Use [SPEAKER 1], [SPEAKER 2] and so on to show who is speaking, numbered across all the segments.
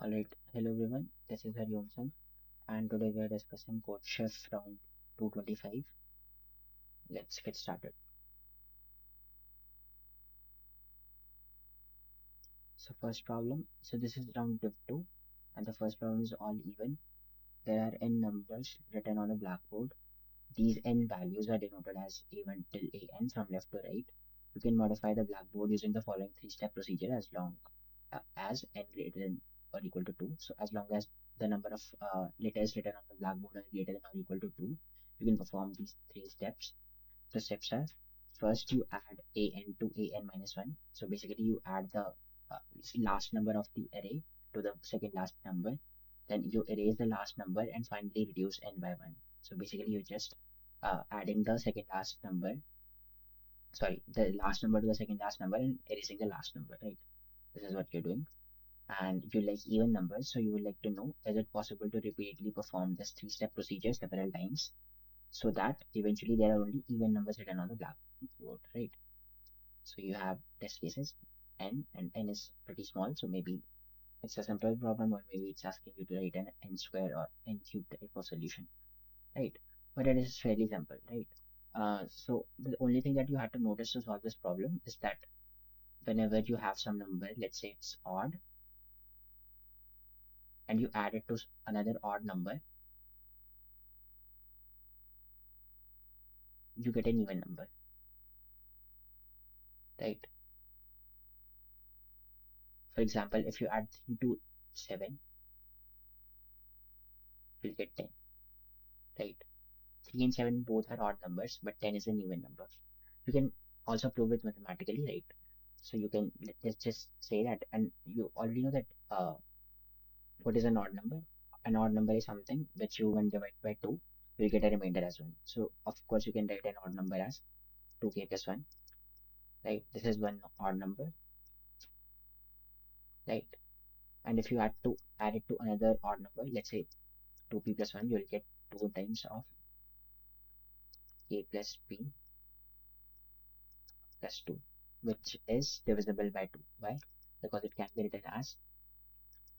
[SPEAKER 1] Alright, hello everyone, this is Hariom Singh, and today we are discussing CodeChef round 225. Let's get started. So first problem, so this is round div 2, and the first problem is all even. There are n numbers written on a blackboard. These n values are denoted as a1 till an from left to right. You can modify the blackboard using the following three-step procedure as long as n greater than or equal to 2. So as long as the number of letters written on the blackboard are greater than or equal to 2, you can perform these three steps. The steps are: first you add an to an minus 1. So basically you add the last number of the array to the second last number. Then you erase the last number and finally reduce n by 1. So basically you're just adding the second last number, sorry, the last number to the second last number and erasing the last number, right? This is what you're doing. And if you like even numbers, so you would like to know, is it possible to repeatedly perform this three-step procedure several times so that eventually there are only even numbers written on the blackboard, right? So you have test cases n, and n is pretty small, so maybe it's a simple problem, or maybe it's asking you to write an n square or n cube type of solution, right? But it is fairly simple, right? So the only thing that you have to notice to solve this problem is that whenever you have some number, let's say it's odd, and you add it to another odd number, you get an even number, right? For example, if you add 3 to 7, you'll get 10, right? 3 and 7 both are odd numbers, but 10 is an even number. You can also prove it mathematically, right? So you can, let's just say that, and you already know that what is an odd number? An odd number is something which you, when divide by 2, you'll get a remainder as 1. So of course you can write an odd number as 2k plus 1, right? This is one odd number, right? And if you add it to another odd number, let's say 2p plus 1, you'll get 2 times of k plus p plus 2, which is divisible by 2. Why? Because it can be written as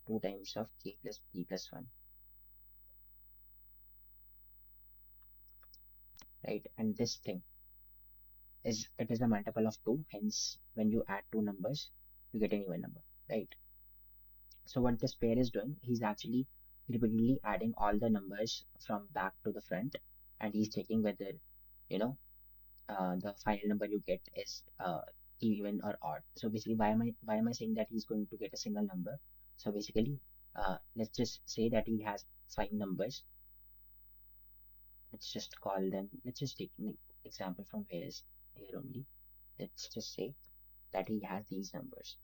[SPEAKER 1] 2 times of k plus p plus 1, right? And this thing is a multiple of 2, hence when you add two numbers, you get an even number, right? So what this pair is doing, he's actually repeatedly adding all the numbers from back to the front, and he's checking whether, you know, the final number you get is even or odd. So basically, why am I saying that he's going to get a single number? So basically, let's just say that he has 5 numbers. Let's just call them. Let's just take an example from here only. Let's just say that he has these numbers: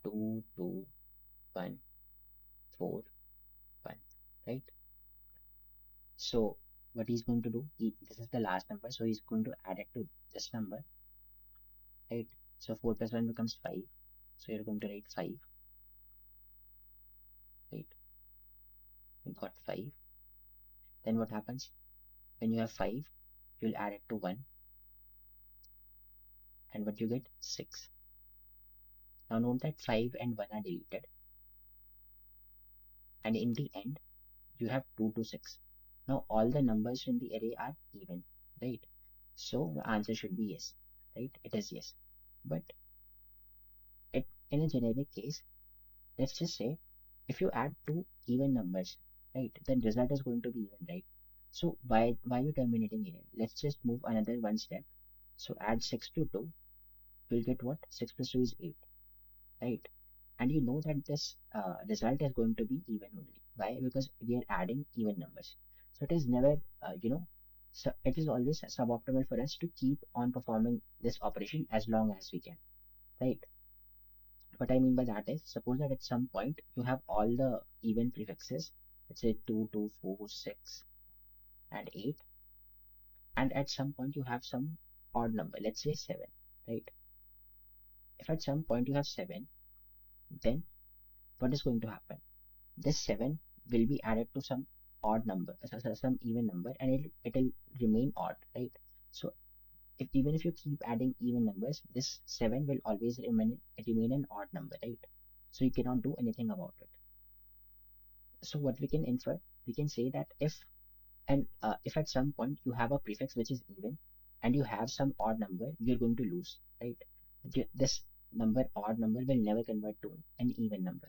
[SPEAKER 1] 2, 2, 1, 4, 1, right? So what he's going to do, this is the last number, so he's going to add it to this number, right? So 4 plus 1 becomes 5. So you're going to write 5, right? You got 5. Then what happens? When you have 5, you'll add it to 1, and what you get? 6. Now note that 5 and 1 are deleted, and in the end, you have 2 to 6. Now all the numbers in the array are even, right? So the answer should be yes, right? It is yes. But in a generic case, let's just say if you add two even numbers, right, then result is going to be even, right? So why you terminating even? Let's just move another one step. So add 6 to 2, you'll get what? 6 plus 2 is 8, right? And you know that this result is going to be even only. Why? Because we are adding even numbers. So it is never, so it is always suboptimal for us to keep on performing this operation as long as we can, right? What I mean by that is, suppose that at some point you have all the even prefixes, let's say 2, 2, 4, 6, and 8, and at some point you have some odd number, let's say 7, right? If at some point you have 7, then what is going to happen? This 7 will be added to some odd number, some even number, and it'll remain odd, right? So even if you keep adding even numbers, this 7 will always remain an odd number, right? so you cannot do anything about it. So what we can infer, we can say that if at some point you have a prefix which is even and you have some odd number, you're going to lose, right? This number, odd number, will never convert to an even number,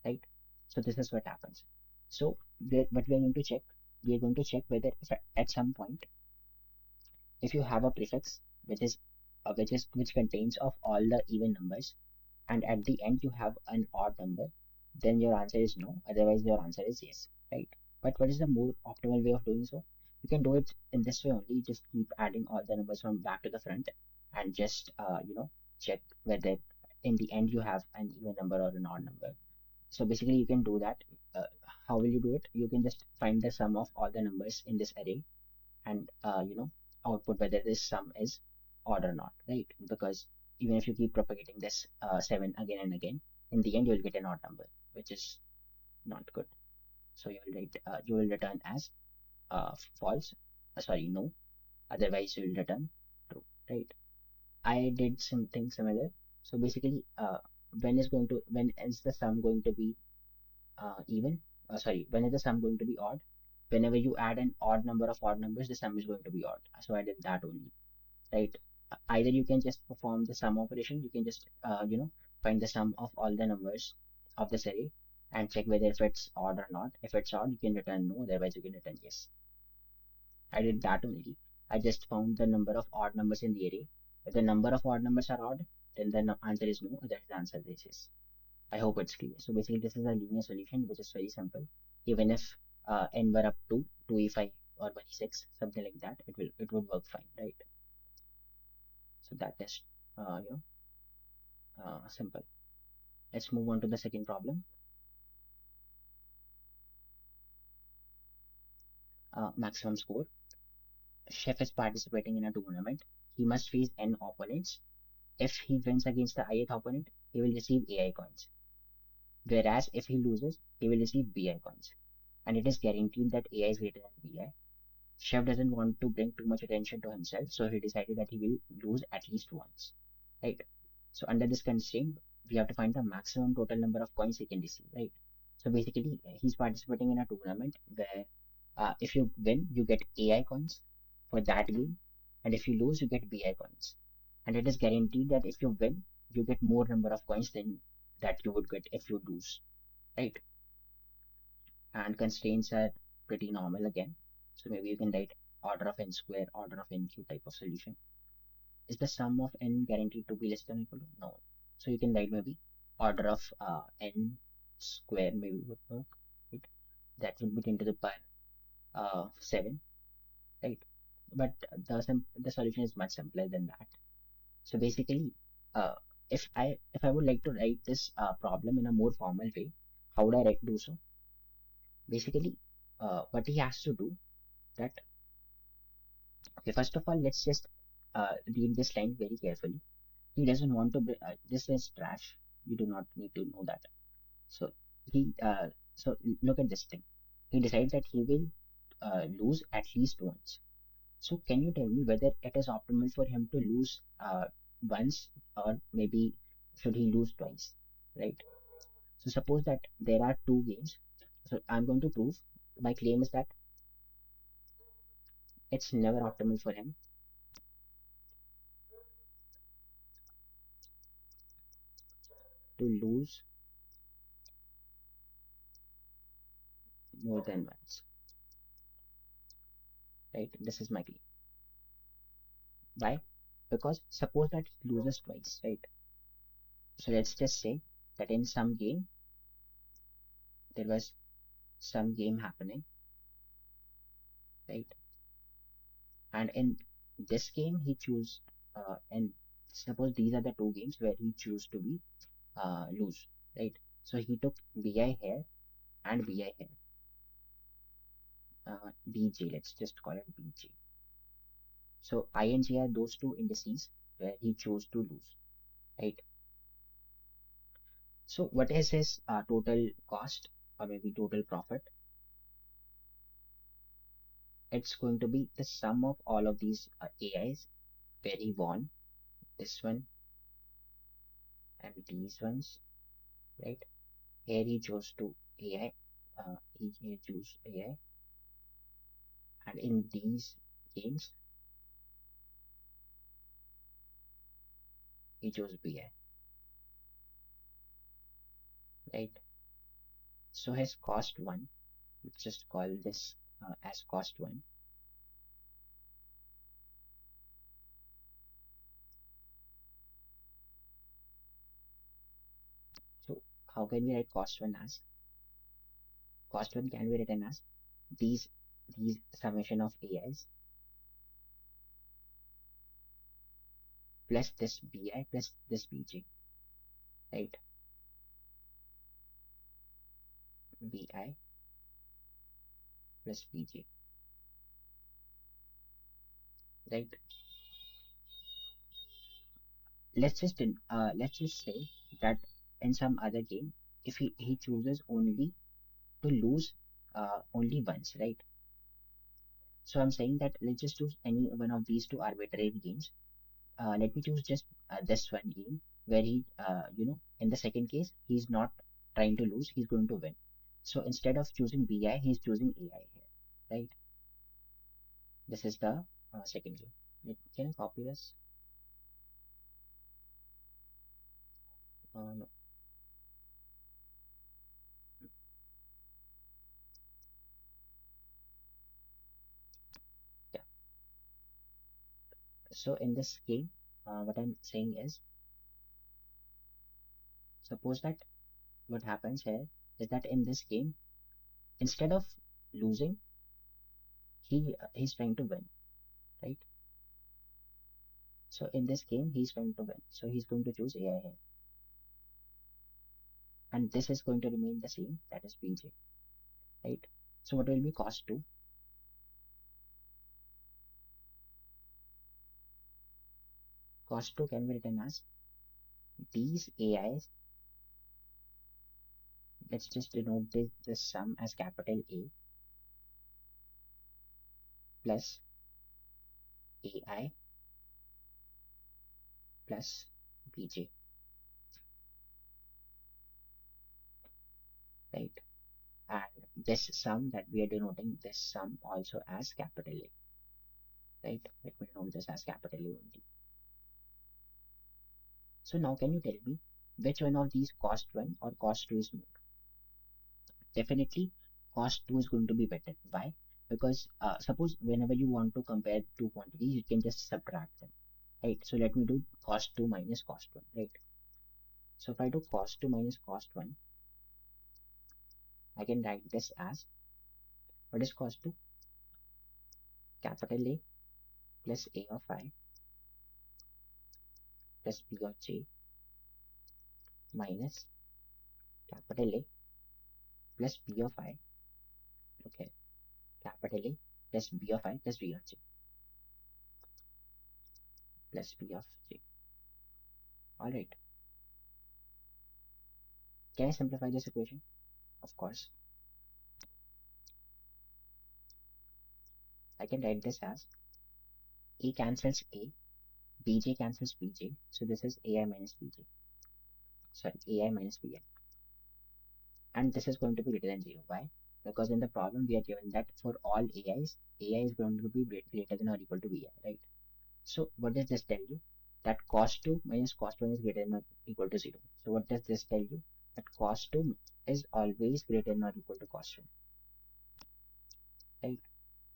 [SPEAKER 1] right? So this is what happens. So what we are going to check, we are going to check whether if at some point, if you have a prefix which contains of all the even numbers, and at the end you have an odd number, then your answer is no, otherwise your answer is yes, right? But what is the more optimal way of doing so? You can do it in this way only, just keep adding all the numbers from back to the front and just check whether in the end you have an even number or an odd number. So basically you can do that. How will you do it? You can just find the sum of all the numbers in this array and output whether this sum is odd or not, right? Because even if you keep propagating this 7 again and again, in the end you'll get an odd number, which is not good. So you will return as false, sorry, no, otherwise you will return true, right? I did something similar. So basically when is the sum going to be even sorry, when is the sum going to be odd? Whenever you add an odd number of odd numbers, the sum is going to be odd. So I did that only, right? Either you can just perform the sum operation, you can just find the sum of all the numbers of this array and check whether if it's odd or not. If it's odd, you can return no, otherwise you can return yes. I did that only. I just found the number of odd numbers in the array. If the number of odd numbers are odd, then the answer is no, otherwise the answer is yes. I hope it's clear. So basically, this is a linear solution which is very simple. Even if n were up to 2e5 or 1e6, something like that, it would work fine, right? So that is uh, you simple. Let's move on to the second problem. Maximum score. Chef is participating in a tournament. He must face n opponents. If he wins against the ith opponent, he will receive AI coins. Whereas if he loses, he will receive BI coins. And it is guaranteed that AI is greater than BI. Chef doesn't want to bring too much attention to himself, so he decided that he will lose at least once, right? So under this constraint, we have to find the maximum total number of coins he can receive, right? So basically, he's participating in a tournament where if you win, you get AI coins for that game, and if you lose, you get BI coins. And it is guaranteed that if you win, you get more number of coins than that you would get if you lose, right? And constraints are pretty normal again. So maybe you can write order of n square, order of n cube type of solution. Is the sum of n guaranteed to be less than or equal to? No. So you can write maybe order of n square maybe would work. Right? That would be 10 to the power 7, right? But the solution is much simpler than that. So basically, uh, if I would like to write this problem in a more formal way, how would I do so? Basically, what he has to do that. Okay, first of all, let's just read this line very carefully. He doesn't want to. This is trash. You do not need to know that. So so look at this thing. He decides that he will lose at least once. So can you tell me whether it is optimal for him to lose once, or maybe should he lose twice, right? So suppose that there are two games. So I'm going to prove, my claim is that it's never optimal for him to lose more than once, right? This is my claim. Why? Because suppose that he loses twice, right? So let's just say that in some game, there was some game happening, right? And in this game, he chose, and suppose these are the two games where he chose to be lose, right? So he took BI here and BI here, BJ, let's just call it BJ. So I and J are those two indices where he chose to lose, right? So what is his total cost or maybe total profit? It's going to be the sum of all of these AIs where he won, this one and these ones, right? Here he chose to AI, he chose AI, and in these games he chose BI, right? So his cost one, let's just call this as cost one. So how can we write cost one as? Cost one can be written as these these summation of AIs plus this BI plus this BG, right? BI plus BG, right? Let's just say that in some other game, if he chooses only to lose only once, right? So I'm saying that let's just choose any one of these two arbitrary games. Let me choose just this one game where in the second case, he's not trying to lose, he's going to win. So instead of choosing BI, he's choosing AI here, right? This is the second game. Can I copy this? No. Yeah. So in this game, what I'm saying is, suppose that what happens here is that in this game, instead of losing, he's trying to win, right? So in this game, he's trying to win. So he's going to choose AI here. And this is going to remain the same, that is BJ, right? So what will be cost 2? Cost 2 can be written as these AIs, let's just denote this sum as capital A plus AI plus BJ, right? And this sum that we are denoting this sum also as capital A, right? Let me denote this as capital A only. So now can you tell me which one of these cost 1 or cost 2 is more? Definitely cost 2 is going to be better. Why? Because suppose whenever you want to compare two quantities, you can just subtract them, right? So let me do cost 2 minus cost 1, right? So if I do cost 2 minus cost 1, I can write this as, what is cost 2? Capital A plus A of I plus B of J minus capital A plus B of I, okay, capital A plus B of I plus B of J plus B of J. Alright, can I simplify this equation? Of course, I can write this as A cancels A, Bj cancels Bj, so this is Ai minus Bj, sorry, Ai minus Bi, and this is going to be greater than 0. Why? Because in the problem we are given that for all AIs, AI is going to be greater than or equal to Bi, right? So what does this tell you? That cost 2 minus cost 1 is greater than or equal to 0. So what does this tell you? That cost 2 is always greater than or equal to cost 1, right?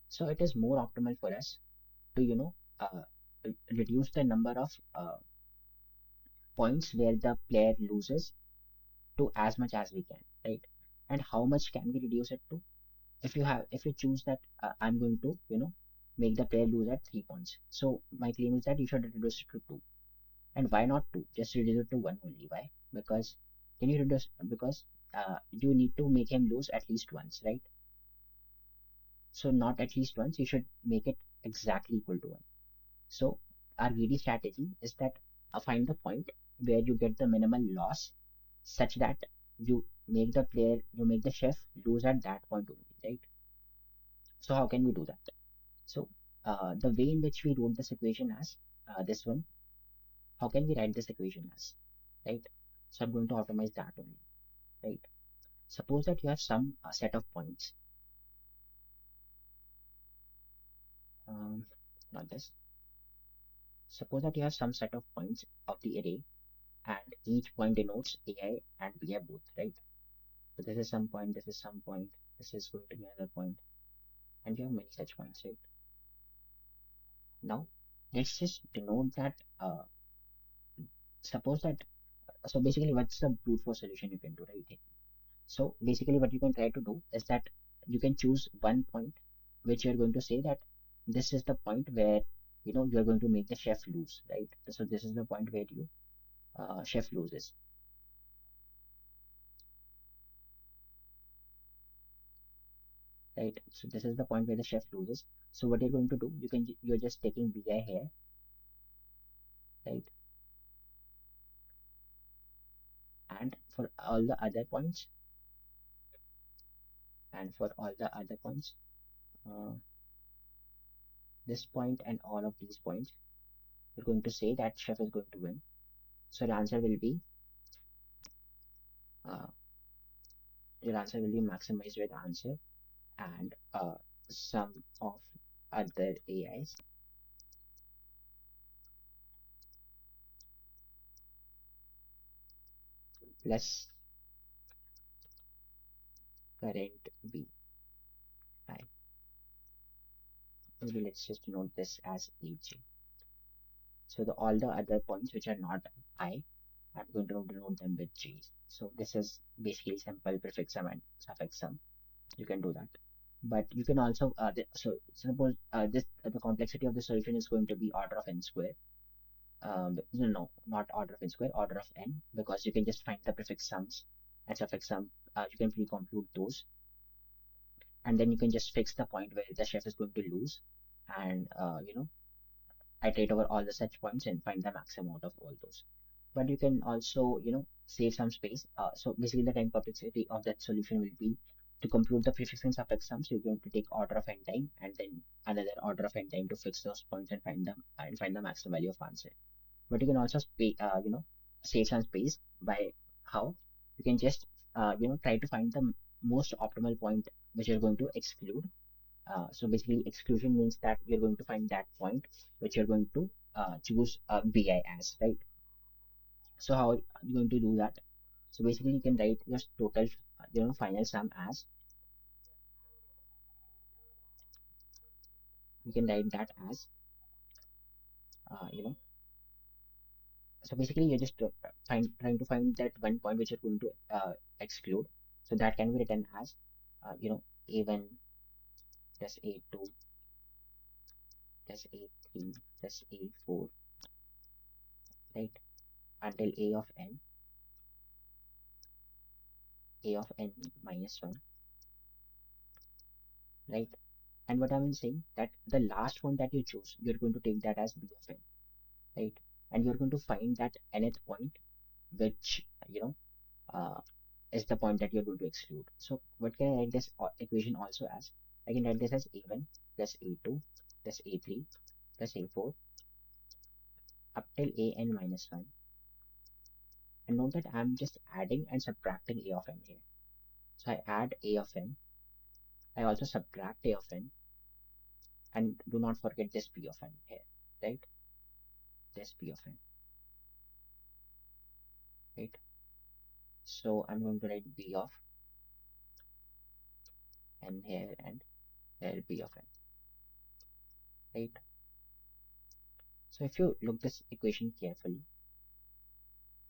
[SPEAKER 1] So it is more optimal for us to, reduce the number of points where the player loses to as much as we can, right? And how much can we reduce it to? If you choose that I'm going to, make the player lose at 3 points. So my claim is that you should reduce it to 2. And why not 2? Just reduce it to 1 only. Why? Because can you reduce? Because you need to make him lose at least once, right? So not at least once. You should make it exactly equal to 1. So our greedy strategy is that find the point where you get the minimal loss, such that you make the chef lose at that point only, right? So how can we do that? So the way in which we wrote this equation as this one, how can we write this equation as, right? So I'm going to automate that only. right? Suppose that you have some set of points, um, not this. Suppose that you have some set of points of the array, and each point denotes AI and BI both, right? So this is some point, this is some point, this is going to be another point, and you have many such points, right? Now, let's just denote that. Suppose that. So basically, what's the brute force solution you can do, right? So basically, what you can try to do is that you can choose one point which you're going to say that this is the point where you're going to make the chef lose, right? So this is the point where you chef loses, right? So this is the point where the chef loses. So what you're going to do, you're just taking bi here, right? And for all the other points, and for all the other points, uh, this point and all of these points, you're going to say that chef is going to win. So the answer will be uh, your answer will be maximized with answer and sum of other AIs plus current BI. Maybe let's just note this as EJ. So all the other points which are not I, I'm going to denote them with G's. So this is basically simple prefix sum and suffix sum. You can do that. But you can also, so suppose this the complexity of the solution is going to be order of n square. No, not order of n square, order of n, because you can just find the prefix sums and suffix sum. You can pre-compute those, and then you can just fix the point where the chef is going to lose, and iterate over all the such points and find the maximum out of all those. But you can also, save some space. So basically, the time complexity of that solution will be to compute the prefix and suffix sums. You're going to take order of n time and then another order of n time to fix those points and find the maximum value of answer. But you can also save some space by how you can just try to find the most optimal point which you're going to exclude. So basically exclusion means that you're going to find that point which you're going to choose bi as, right? So how are you going to do that? So basically you can write your total final sum as, you can write that as uh, you know so basically you're just trying to find that one point which you're going to exclude. So that can be written as a1 plus a2 plus a3 plus a4, right? Until a of n minus 1, right? And what I'm saying that the last one that you choose, you're going to take that as b of n, right? And you're going to find that nth point, which uh, is the point that you're going to exclude. So what can I write this equation also as? I can write this as a1 plus a2 plus a3 plus a4 up till an minus 1. And note that I'm just adding and subtracting a of n here. So I add a of n, I also subtract a of n, and do not forget this b of n here, right? This b of n, right? So I'm going to write b of n here and here b of n, right? So if you look this equation carefully,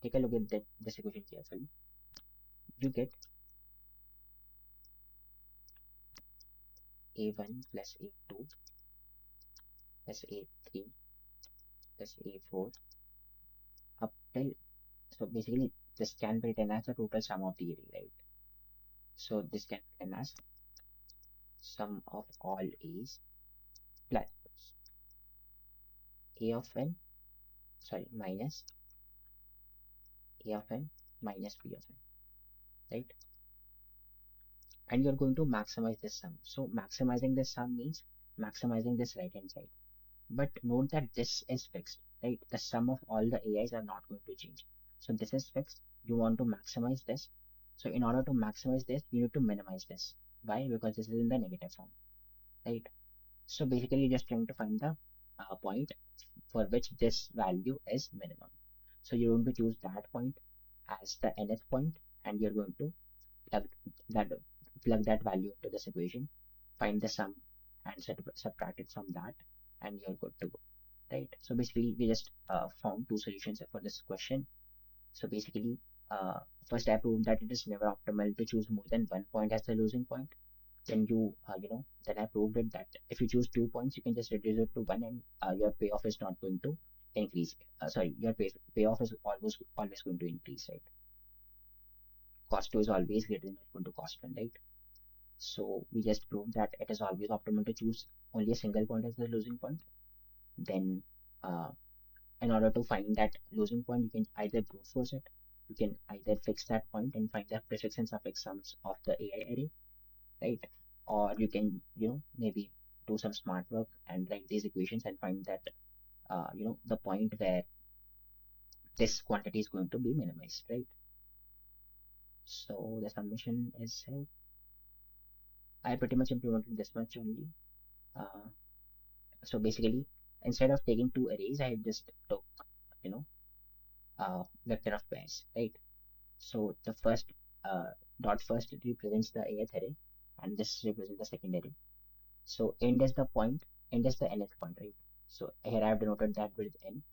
[SPEAKER 1] take a look at this equation carefully, you get a1 plus a2 plus a3 plus a4 up till, so basically this can be written as the total sum of the array, right? So this can be written as sum of all a's plus a of n, sorry, minus a of n minus b of n, right? And you're going to maximize this sum. So maximizing this sum means maximizing this right hand side. But note that this is fixed, right? The sum of all the AIs are not going to change. So this is fixed. You want to maximize this. So in order to maximize this, you need to minimize this. Why? Because this is in the negative form, right? So basically, you're just trying to find the point for which this value is minimum. So you're going to choose that point as the nth point, and you're going to plug that plug that value into this equation, find the sum, and subtract it from that, and you're good to go, right? So basically, we just found two solutions for this question. So basically, uh, first I proved that it is never optimal to choose more than one point as the losing point. Then then I proved it that if you choose 2 points, you can just reduce it to one, and your payoff is not going to increase. Sorry, your payoff is always going to increase, right? Cost 2 is always greater than or equal to cost 1, right? So we just proved that it is always optimal to choose only a single point as the losing point. Then, uh, in order to find that losing point, you can either brute force it, you can either fix that point and find the prefix and suffix sums of the AI array, right? Or you can, maybe do some smart work and write these equations and find that, the point where this quantity is going to be minimized, right? So the summation is, I pretty much implemented this much only. Uh, so basically, instead of taking two arrays, I just took, you know, vector of pairs, right? So the first dot first represents the AF array, and this represents the second array. So end is the nth point, right? So here I have denoted that with n.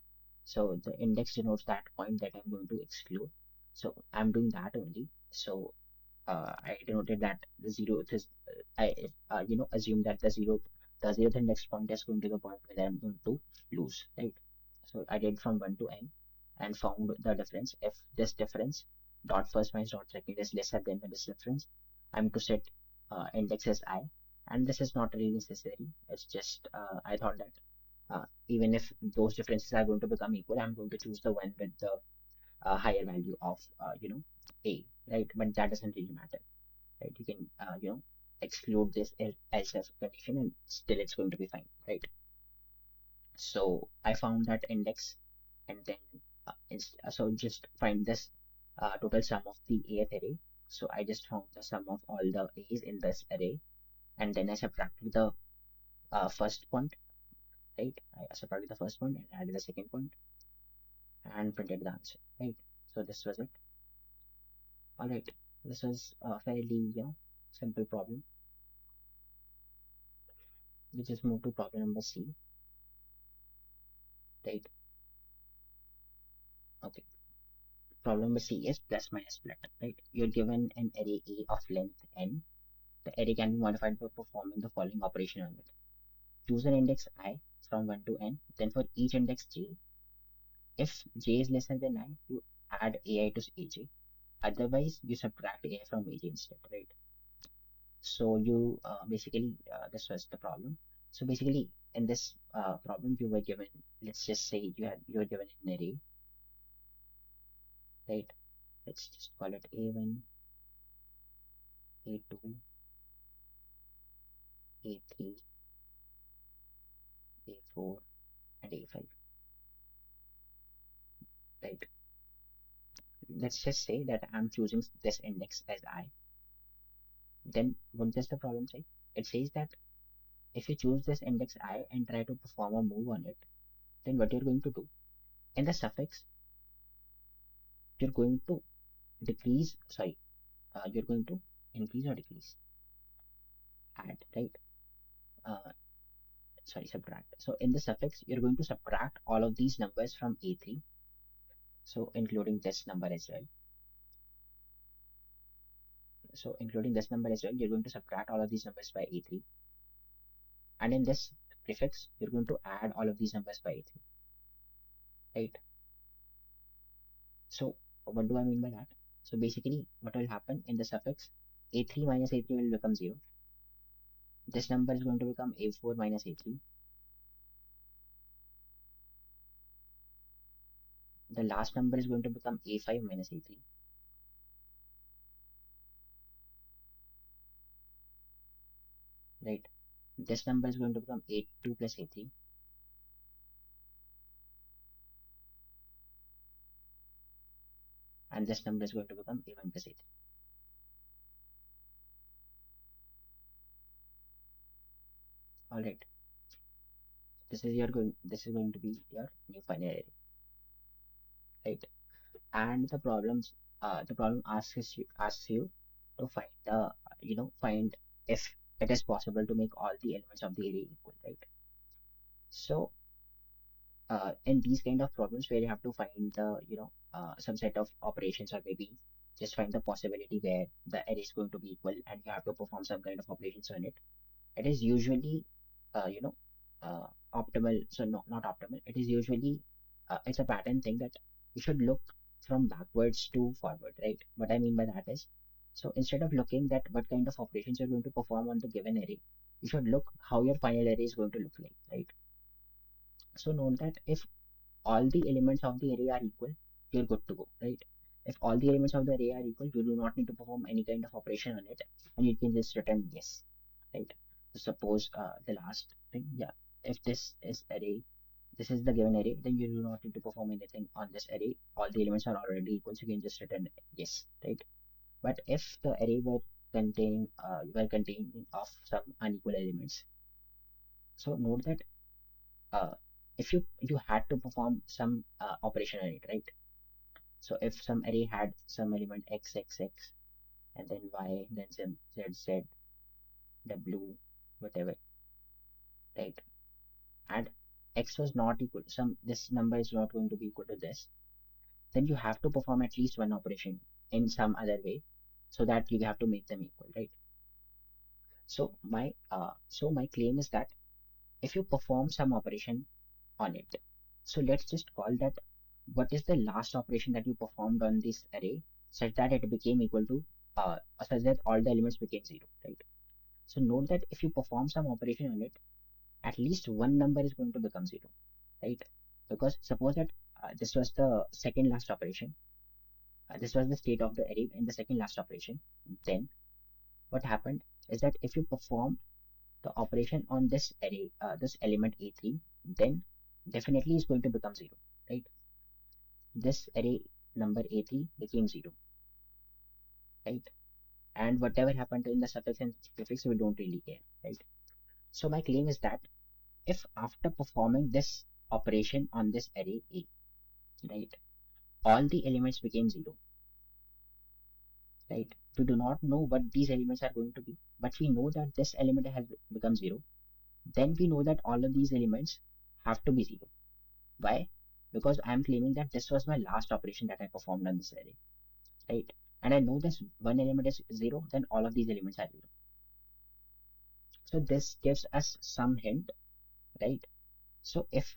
[SPEAKER 1] So the index denotes that point that I'm going to exclude. So I'm doing that only. So I denoted that the zeroth is I assume that the zeroth index point is going to the point where I'm going to lose, right? So I did from 1 to n and found the difference. If this difference dot first minus dot second is lesser than this difference, I'm to set index as I, and this is not really necessary. It's just I thought that even if those differences are going to become equal, I'm going to choose the one with the higher value of a, right? But that doesn't really matter, right? You can exclude this else if condition, and still it's going to be fine, right? So I found that index, and then so just find this total sum of the Ath array. So I just found the sum of all the A's in this array, and then I subtracted the first point, right? I subtracted the first point and added the second point and printed the answer, right? So this was it. All right, this was a fairly simple problem. We just move to problem number C, right? Okay. Problem number C is plus minus split, right? You're given an array A of length n. The array can be modified by performing the following operation on it. Choose an index I from 1 to n. Then for each index j, if j is lesser than I, you add ai to aj. Otherwise, you subtract ai from aj instead, right? So you this was the problem. So basically, in this problem, you were given, let's just say you were given an array, right? Let's just call it a1, a2, a3, a4, and a5, right? Let's just say that I'm choosing this index as I. Then what does the problem say? It says that if you choose this index I and try to perform a move on it, then what you're going to do? In the suffix, you're going to decrease, sorry, you're going to increase or decrease, add, right? Uh, Sorry, subtract. So in the suffix, you're going to subtract all of these numbers from A3, so including this number as well. So including this number as well, you're going to subtract all of these numbers by A3. And in this prefix, you're going to add all of these numbers by A3, right? So what do I mean by that? So basically, what will happen in the suffix, A3 minus A3 will become 0. This number is going to become A4 minus A3. The last number is going to become A5 minus A3, right? This number is going to become A2 plus A3, and this number is going to become A1 plus A3. All right, this is going to be your new final array, right? And the problem asks you to find the find if it is possible to make all the elements of the array equal, right? So in these kind of problems where you have to find the some set of operations, or maybe just find the possibility where the array is going to be equal and you have to perform some kind of operations on it, it is usually uh, you know optimal. So no, not optimal, it is usually it's a pattern thing that you should look from backwards to forward, right? What I mean by that is, so instead of looking that what kind of operations you're going to perform on the given array, you should look how your final array is going to look like, right? So note that if all the elements of the array are equal, you're good to go, right? If all the elements of the array are equal, you do not need to perform any kind of operation on it, and you can just return yes, right? So suppose the last thing, yeah, if this is array, this is the given array, then you do not need to perform anything on this array. All the elements are already equal, so you can just return yes, right? But if the array were containing of some unequal elements, so note that uh, if you had to perform some operation on it, right? So if some array had some element x x x and then y, then some z z w, whatever, right? And x was not equal, some this number is not going to be equal to this, then you have to perform at least one operation in some other way, so that you have to make them equal, right? So my claim is that if you perform some operation on it, so let's just call that what is the last operation that you performed on this array such that it became equal to such that all the elements became zero, right? So note that if you perform some operation on it, at least one number is going to become zero, right? Because suppose that this was the second last operation, this was the state of the array in the second last operation, then what happened is that if you perform the operation on this array, this element a3, then definitely is going to become zero, right? This array number a3 became zero, right? And whatever happened in the suffix and prefix, we don't really care, right? So my claim is that if after performing this operation on this array a, right, all the elements became zero, right? We do not know what these elements are going to be, but we know that this element has become zero. Then we know that all of these elements have to be zero. Why? Because I am claiming that this was my last operation that I performed on this array, right? And I know this one element is zero, then all of these elements are zero. So this gives us some hint, right? So if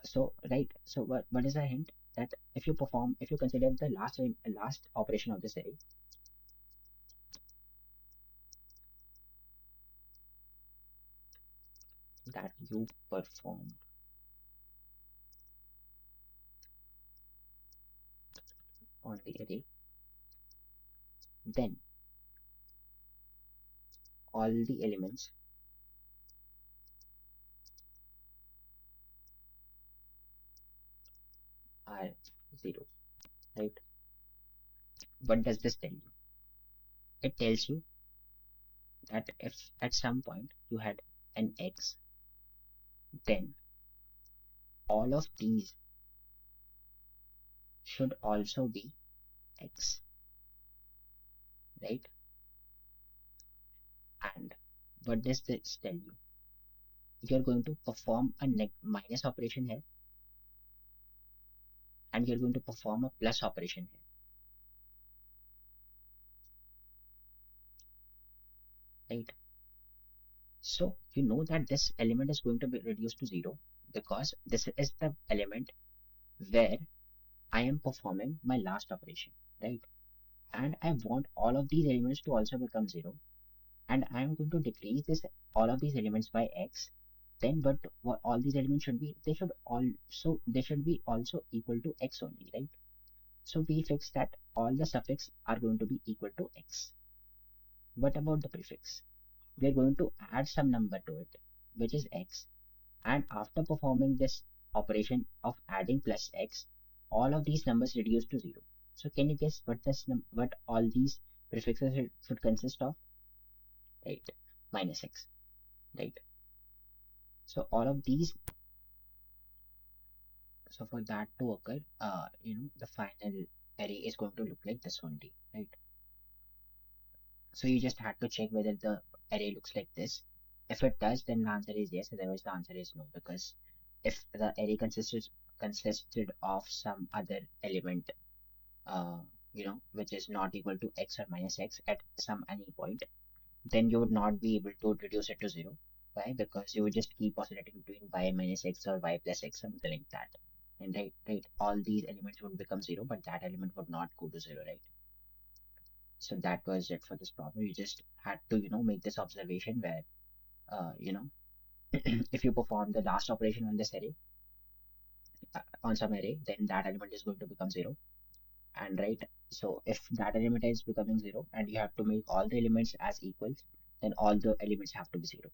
[SPEAKER 1] so, right? So what is the hint? That if you consider the last operation of this array, that you performed on the array, then all the elements are zero, right? What does this tell you? It tells you that if at some point you had an x, then all of these should also be x, right? And what does this tell you? You're going to perform a minus operation here, and you're going to perform a plus operation here, right? So you know that this element is going to be reduced to zero because this is the element where I am performing my last operation, right? And I want all of these elements to also become zero, and I am going to decrease this all of these elements by x. Then what all these elements should be, they should be also equal to x only, right? So we fix that all the suffix are going to be equal to x. What about the prefix? We are going to add some number to it, which is x. And after performing this operation of adding plus x, all of these numbers reduce to zero. So can you guess what all these prefixes should consist of? Right, minus x, right? So all of these, so for that to occur, the final array is going to look like this only, right? So you just had to check whether the array looks like this. If it does, then the answer is yes. Otherwise, the answer is no. Because if the array consisted of some other element, uh, which is not equal to x or minus x at some any point, then you would not be able to reduce it to zero. Why? Because you would just keep oscillating between y minus x or y plus x, something like that. And right, all these elements would become zero, but that element would not go to zero, right? So that was it for this problem. You just had to, make this observation where, uh, you know, if you perform the last operation on this array, on some array, then that element is going to become zero. And right, so if that element is becoming zero and you have to make all the elements as equals, then all the elements have to be zero,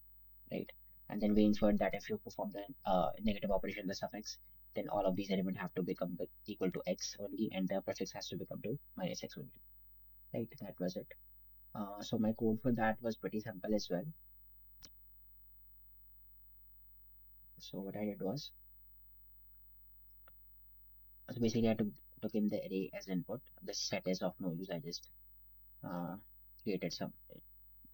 [SPEAKER 1] right? And then we inferred that if you perform the negative operation, the suffix, then all of these elements have to become equal to x only, and the prefix has to become to minus x only, right? That was it. So my code for that was pretty simple as well. So what I did was, so basically I took in the array as input. This set is of no use. I just uh, created some.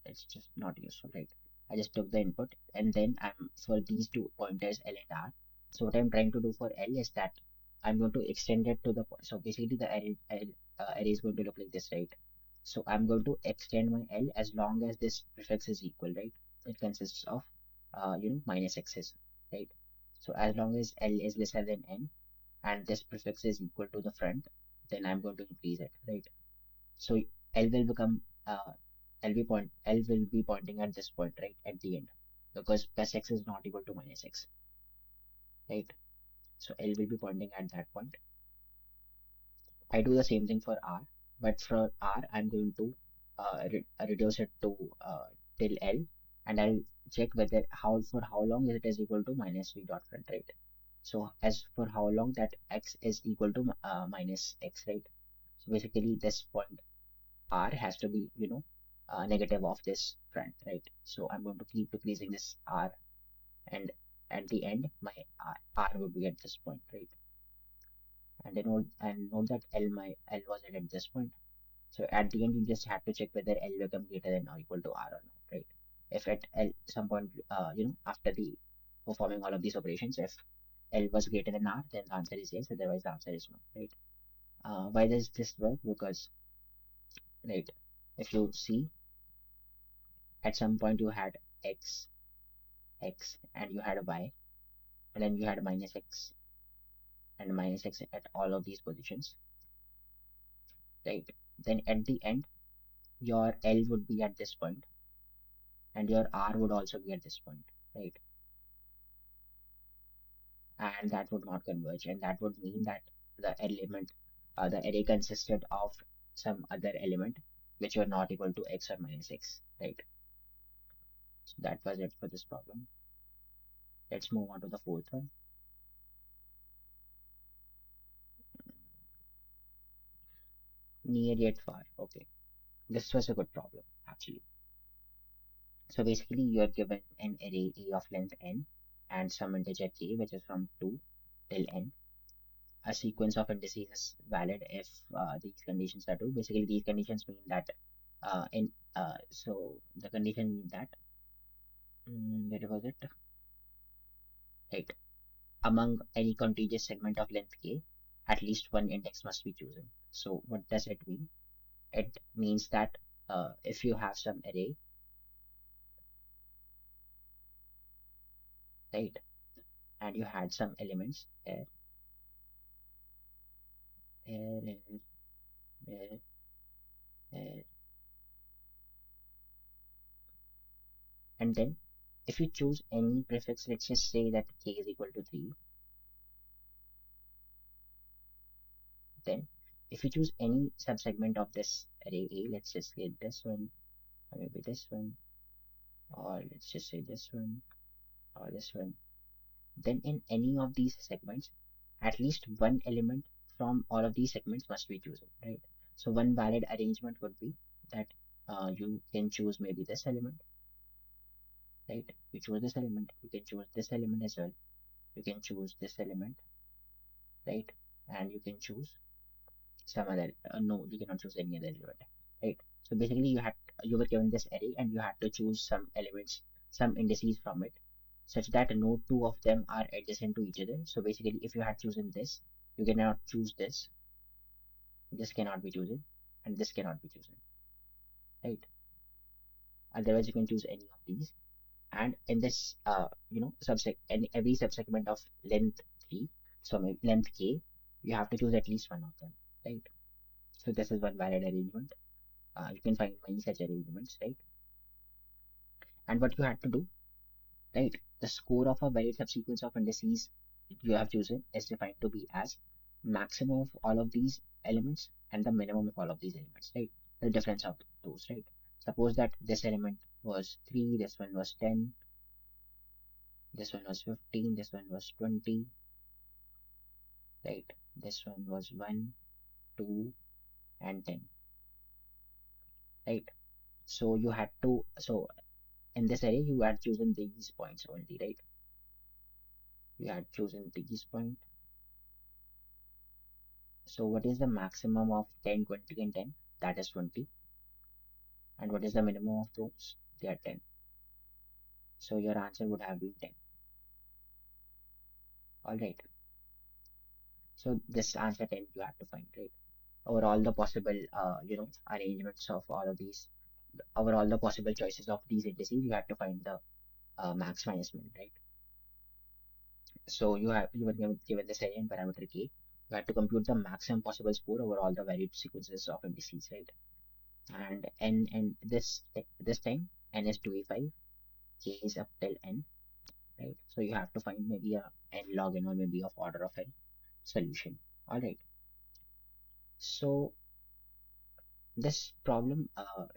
[SPEAKER 1] It's just not useful, right? I just took the input and then I'm for these two pointers L and R. So what I'm trying to do for L is that I'm going to extend it to the point. So basically the array is going to look like this, right? So I'm going to extend my L as long as this prefix is equal, right? It consists of minus x's, right? So as long as L is lesser than n and this prefix is equal to the front, then I'm going to increase it, right? So L will become L will be pointing at this point, right, at the end, because plus x is not equal to minus x, right? So L will be pointing at that point. I do the same thing for R, but for R I'm going to reduce it to till L, and I'll check whether how long it is equal to minus v dot front, right? So as for how long that x is equal to minus x, right? So basically this point R has to be, negative of this front, right? So I'm going to keep decreasing this R, and at the end, my R would be at this point, right? And note that L was at this point. So at the end, you just have to check whether L become greater than or equal to R or not, right? If at L some point, after the performing all of these operations, if L was greater than R, then the answer is yes. Otherwise, the answer is no, right? Why does this work? Because, right, if you see, at some point you had x, and you had a y, and then you had minus x and minus x at all of these positions, right? Then at the end, your L would be at this point, and your R would also be at this point, right? And that would not converge, and that would mean that the array consisted of some other element which were not equal to x or minus x, right? So that was it for this problem. Let's move on to the fourth one. Near yet far. Okay, this was a good problem actually. So basically, you are given an array A of length n and some integer k, which is from 2 till n. A sequence of indices is valid if these conditions are true. Basically, these conditions mean that so the condition means that where was it? Right. Among any contiguous segment of length k, at least one index must be chosen. So what does it mean? It means that if you have some array, right, and you had some elements here, here, here, and then if you choose any prefix, let's just say that k is equal to 3, then if you choose any subsegment of this array A, let's just say this one, or maybe this one, or let's just say this one, or this one, then in any of these segments, at least one element from all of these segments must be chosen, right? So one valid arrangement would be that you can choose maybe this element, right? You choose this element, you can choose this element as well. You can choose this element, right? And you can choose some other, no, you cannot choose any other element, right? So basically you were given this array and you had to choose some elements, some indices from it, such that no two of them are adjacent to each other. So basically, if you had chosen this, you cannot choose this cannot be chosen, and this cannot be chosen, right? Otherwise, you can choose any of these. And in this, subsect, and every subsegment of length 3, so length k, you have to choose at least one of them, right? So this is one valid arrangement. You can find many such arrangements, right? And what you had to do, right? The score of a valid subsequence of indices you have chosen is defined to be as maximum of all of these elements and the minimum of all of these elements, right? The difference of those, right? Suppose that this element was 3, this one was 10, this one was 15, this one was 20, right? This one was 1, 2, and 10, right? So you had to, so in this array, you had chosen these points only, right? You had chosen these points. So what is the maximum of 10, 20, and 10? That is 20. And what is the minimum of those? They are 10. So your answer would have been 10. Alright. So this answer 10 you have to find, right? Over all the possible, arrangements of all of these, over all the possible choices of these indices, you have to find the max minus min, right? So you were given this array and parameter k. You have to compute the maximum possible score over all the varied sequences of indices, right? And this time n is 2a5, k is up till n, right? So you have to find maybe a n log n or maybe of order of n solution. All right. So this problem,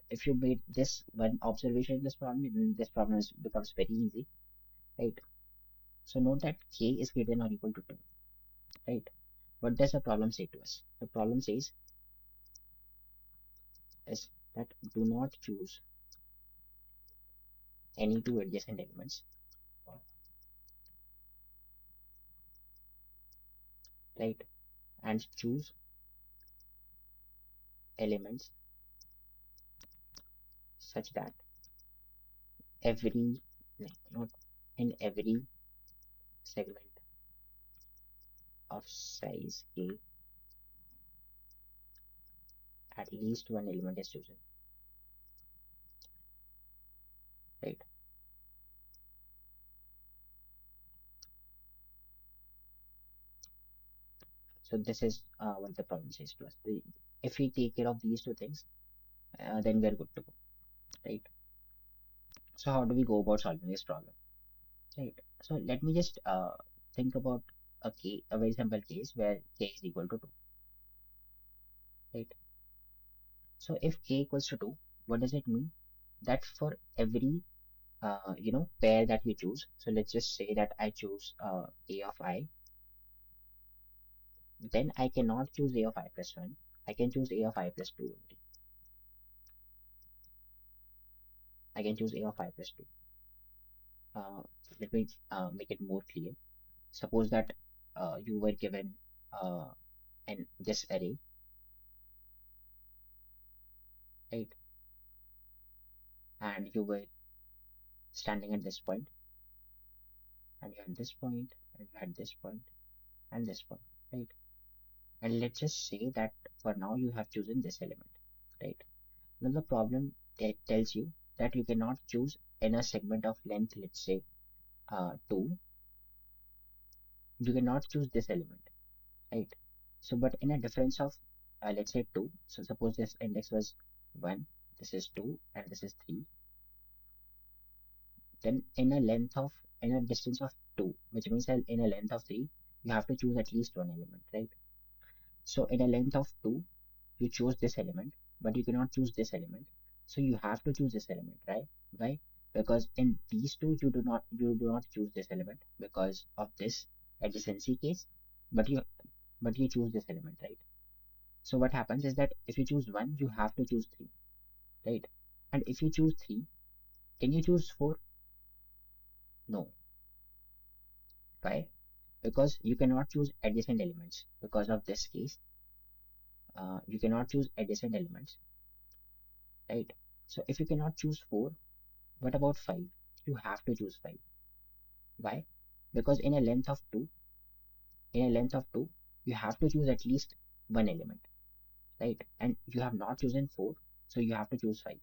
[SPEAKER 1] if you made this one observation in this problem, then this problem becomes very easy, right? So note that k is greater than or equal to 2, right? What does the problem say to us? The problem says is that do not choose any two adjacent elements, right? And choose elements such that every, no, not in every segment of size k, at least one element is chosen, right? So this is what the problem says to us. If we take care of these two things, then we are good to go, right? So how do we go about solving this problem, right? So let me just think about a very simple case where k is equal to 2, right? So if k equals to 2, what does it mean? That for every pair that you choose, so let's just say that I choose a of I, then I cannot choose a of I plus 1. I can choose a of I plus 2 only. I can choose a of I plus 2. Uh, Let me make it more clear. Suppose that you were given uh, this array, right? And you were standing at this point, and you had this point, and you had this point, and this point, right? And let's just say that for now you have chosen this element, right? Now the problem tells you that you cannot choose in a segment of length, let's say 2, you cannot choose this element, right? So, but in a difference of let's say 2, so suppose this index was 1, this is 2, and this is 3, then in a distance of 2, which means that in a length of 3, you have to choose at least one element, right? So in a length of 2, you choose this element, but you cannot choose this element. So you have to choose this element, right? Why? Because in these two, you do not choose this element because of this adjacency case, but you choose this element, right? So what happens is that if you choose 1, you have to choose 3, right? And if you choose 3, can you choose 4? No. Why? Because you cannot choose adjacent elements. Because of this case, you cannot choose adjacent elements, right? So if you cannot choose 4, what about 5? You have to choose 5. Why? Because in a length of 2, you have to choose at least one element, right? And you have not chosen 4, so you have to choose 5.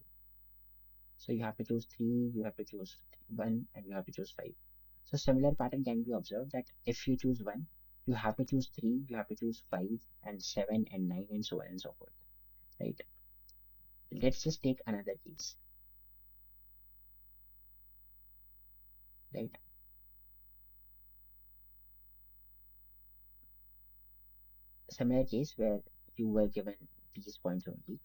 [SPEAKER 1] So you have to choose 3, you have to choose 1, and you have to choose 5. So similar pattern can be observed that if you choose 1, you have to choose 3, you have to choose 5, and 7, and 9, and so on and so forth, right? Let's just take another case, right? Similar case where you were given these points only.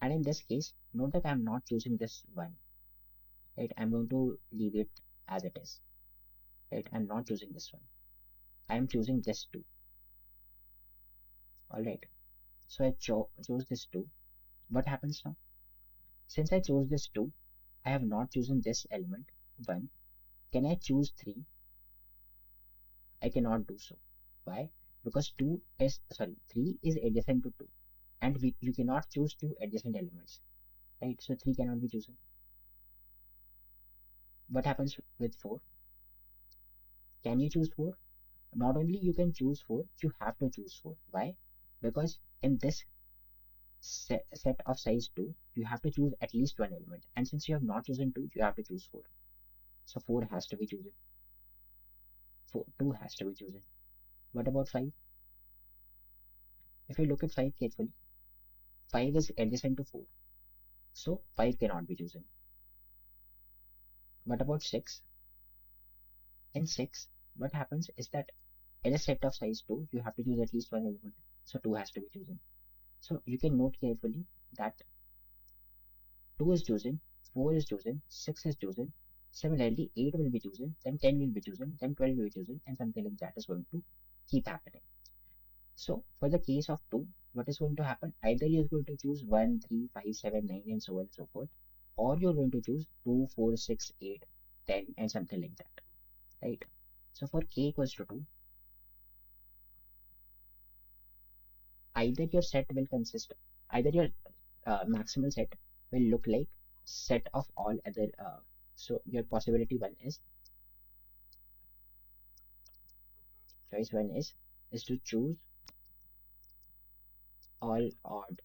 [SPEAKER 1] And in this case, note that I'm not choosing this 1, right? I'm going to leave it as it is, right? I'm not choosing this one. I'm choosing this 2, all right? So I chose this 2. What happens now? Since I chose this 2, I have not chosen this element 1. Can I choose 3? I cannot do so. Why? Because 3 is adjacent to 2, and you cannot choose 2 adjacent elements, right? So 3 cannot be chosen. What happens with 4? Can you choose 4? Not only you can choose 4, you have to choose 4. Why? Because in this set of size 2, you have to choose at least one element. And since you have not chosen 2, you have to choose 4. So 4 has to be chosen. 2 has to be chosen. What about 5? If you look at 5 carefully, 5 is adjacent to 4. So 5 cannot be chosen. What about 6? In 6, what happens is that in a set of size 2, you have to choose at least one element. So 2 has to be chosen. So you can note carefully that 2 is chosen, 4 is chosen, 6 is chosen. Similarly, 8 will be chosen, then 10 will be chosen, then 12 will be chosen, and something like that is going to keep happening. So, for the case of 2, what is going to happen? Either you're going to choose 1, 3, 5, 7, 9, and so on and so forth, or you're going to choose 2, 4, 6, 8, 10, and something like that, right? So, for k equals to 2, either your set will consist, either your maximal set will look like set of all other, so your possibility 1 is choice one is to choose all odd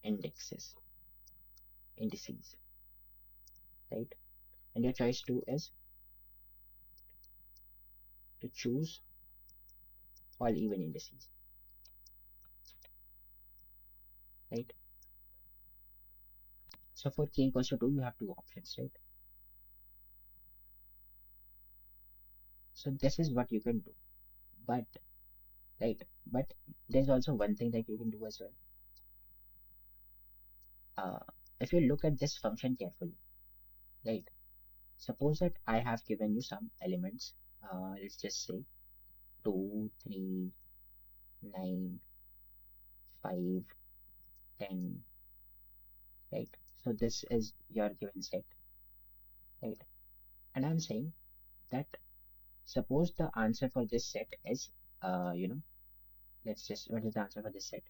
[SPEAKER 1] indices, right? And your choice two is to choose all even indices, right? So for k equals to 2, you have two options, right? So this is what you can do, but right, but there's also one thing that you can do as well. If you look at this function carefully, right? Suppose that I have given you some elements. Let's just say 2, 3, 9, 5, 10, right? So this is your given set, right? And I'm saying that suppose the answer for this set is, you know, let's just, what is the answer for this set?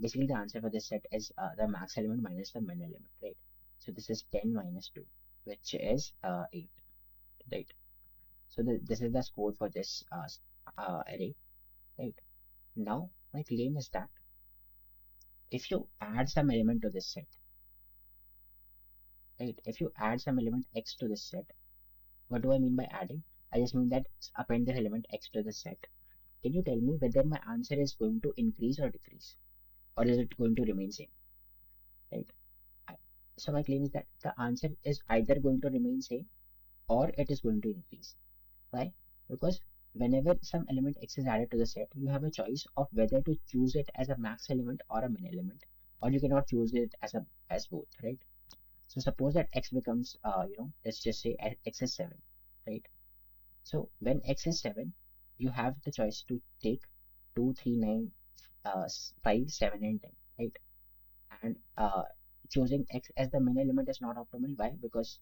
[SPEAKER 1] Basically, the answer for this set is the max element minus the min element, right? So this is 10 minus 2, which is 8, right? So this is the score for this array, right? Now, my claim is that if you add some element to this set, right? If you add some element x to this set, what do I mean by adding? I just mean that append this element x to the set. Can you tell me whether my answer is going to increase or decrease? Or is it going to remain same, right? I- So my claim is that the answer is either going to remain same or it is going to increase. Why? Because whenever some element x is added to the set, you have a choice of whether to choose it as a max element or a min element, or you cannot choose it as both, right? So suppose that x becomes, let's just say x is 7, right? So when x is 7, you have the choice to take 2, 3, 9, 5, 7, and 10, right? And choosing x as the min element is not optimal. Why? Because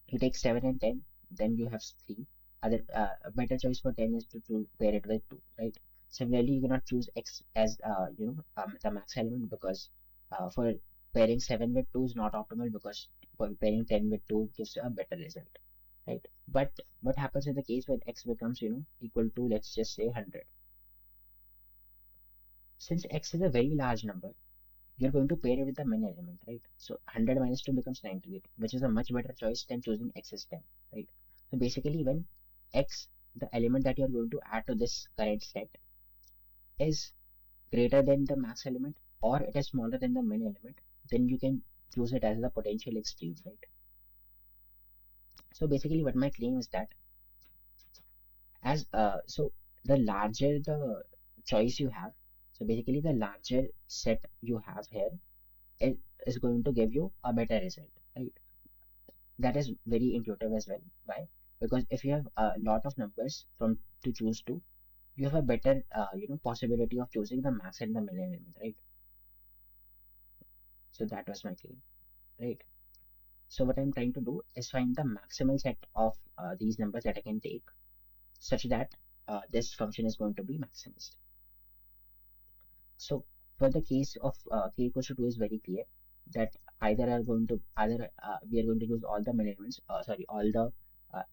[SPEAKER 1] You take 7 and 10, then you have 3. Other a better choice for 10 is to pair it with 2, right? Similarly, you cannot choose x as the max element, because for pairing 7 with 2 is not optimal, because for pairing 10 with 2 gives a better result, right? But what happens in the case when x becomes equal to, let's just say, 100? Since x is a very large number, you're going to pair it with the min element, right? So 100 minus 2 becomes 98, which is a much better choice than choosing x is 10, right? So basically, when x, the element that you're going to add to this current set, is greater than the max element, or it is smaller than the min element, then you can choose it as the potential extreme, right? So basically, what my claim is that, so the larger the choice you have, so basically the larger set you have here is, is going to give you a better result, right? That is very intuitive as well. Why? Because if you have a lot of numbers from to choose to, you have a better possibility of choosing the max and the min element, right? So that was my claim, right? So what I'm trying to do is find the maximal set of these numbers that I can take, such that this function is going to be maximized. So for the case of k equals to 2 is very clear that either we are going to use all the min elements,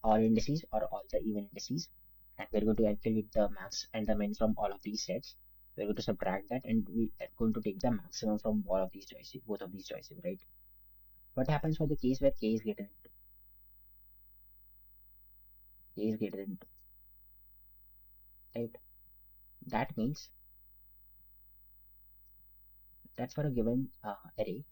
[SPEAKER 1] all indices or all the even indices, and we're going to calculate the max and the min from all of these sets. We're going to subtract that, and we are going to take the maximum from all of these choices, both of these choices, right? What happens for the case where k is greater than 2? K is greater than 2, right? That means that for a given array,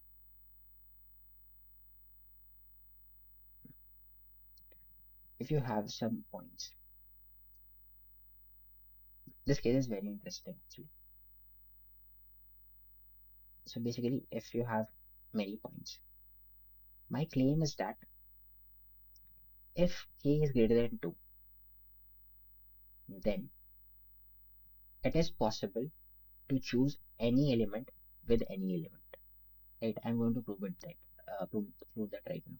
[SPEAKER 1] if you have some points, this case is very interesting actually. So basically, if you have many points, my claim is that if k is greater than 2, then it is possible to choose any element with any element. Right? I'm going to prove it that prove that right now.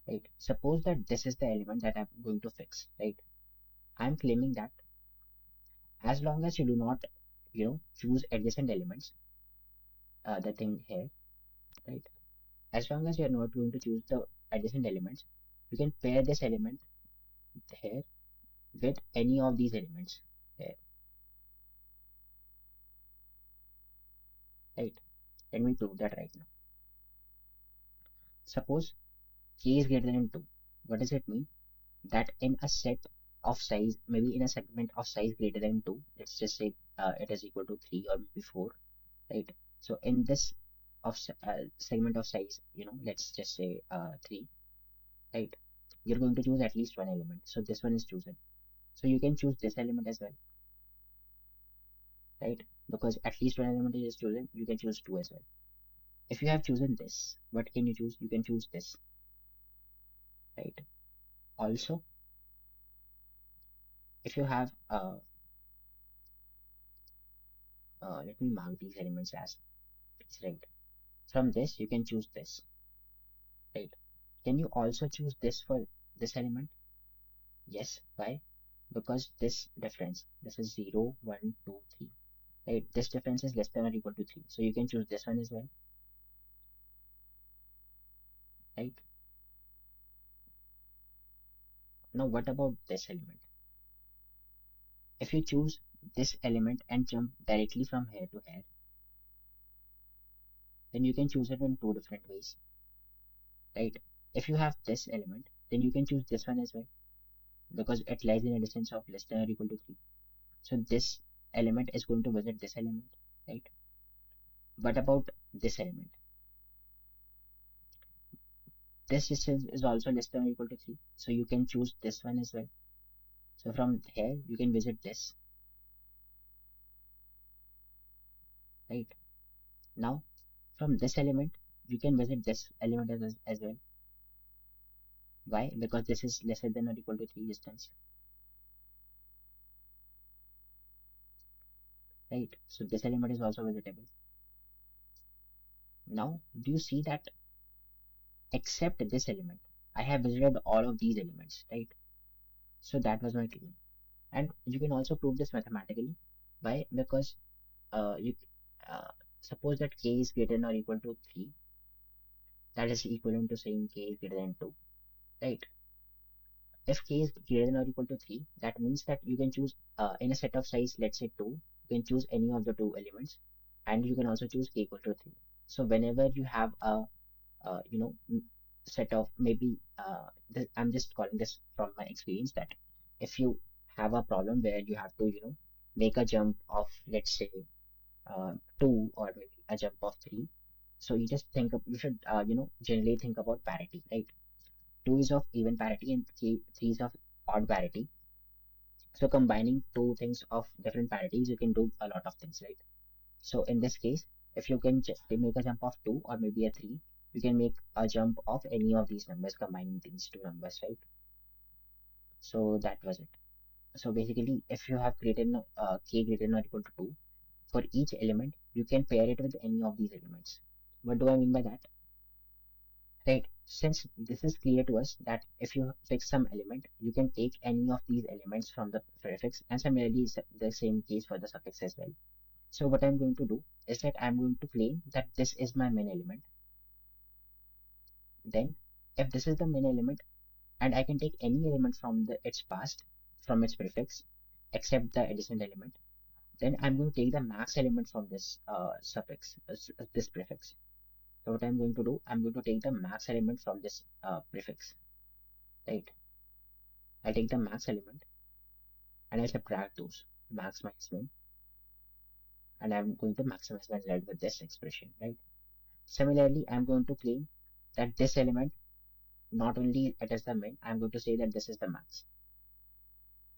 [SPEAKER 1] Right? Suppose that this is the element that I'm going to fix. Right? I'm claiming that as long as you do not, choose adjacent elements, the thing here, right? As long as you are not going to choose the adjacent elements, you can pair this element here with any of these elements here, right? Let me prove that right now. Suppose k is greater than 2. What does it mean? That in a set of size, maybe in a segment of size greater than 2, let's just say it is equal to 3 or maybe 4, right? So in this segment of size, let's just say 3, right? You're going to choose at least one element. So this one is chosen. So you can choose this element as well, right? Because at least one element is chosen, you can choose two as well. If you have chosen this, what can you choose? You can choose this, right? Also, if you have let me mark these elements as this, right? From this, you can choose this, right? Can you also choose this for this element? Yes. Why? Because this is 0, 1, 2, 3, right? This difference is less than or equal to 3. So you can choose this one as well, right? Now, what about this element? If you choose this element and jump directly from here to here, then you can choose it in two different ways, right? If you have this element, then you can choose this one as well, because it lies in a distance of less than or equal to 3. So this element is going to visit this element, right? What about this element? This distance is also less than or equal to 3. So you can choose this one as well. So from here, you can visit this, right? Now, from this element, you can visit this element as well. Why? Because this is lesser than or equal to 3 distance, right? So this element is also visitable. Now, do you see that except this element, I have visited all of these elements, right? So that was my claim. And you can also prove this mathematically. Why? Because you uh, suppose that k is greater than or equal to 3, that is equivalent to saying k is greater than 2, right? If k is greater than or equal to 3, that means that you can choose in a set of size, let's say 2, you can choose any of the two elements, and you can also choose k equal to 3. So whenever you have a set of maybe I'm just calling this from my experience that if you have a problem where you have to make a jump of, let's say, 2 or maybe a jump of 3, so you just think of, you should generally think about parity, right? 2 is of even parity and 3 is of odd parity. So combining two things of different parities, you can do a lot of things, right? So in this case, if you can just make a jump of 2 or maybe a 3, you can make a jump of any of these numbers, combining these two numbers, right? So that was it. So basically, if you have created k greater than or equal to 2, for each element, you can pair it with any of these elements. What do I mean by that? Right? Since this is clear to us that if you fix some element, you can take any of these elements from the prefix, and similarly, the same case for the suffix as well. So what I'm going to do is that I'm going to claim that this is my main element. Then, if this is the main element, and I can take any element from its past, from its prefix, except the adjacent element, then I'm going to take the max element from this suffix, this prefix. So what I'm going to do, I'm going to take the max element from this prefix, right? I'll take the max element and I'll subtract those, max minus min, and I'm going to maximize my result with this expression, right? Similarly, I'm going to claim that this element, not only it is the min, I'm going to say that this is the max,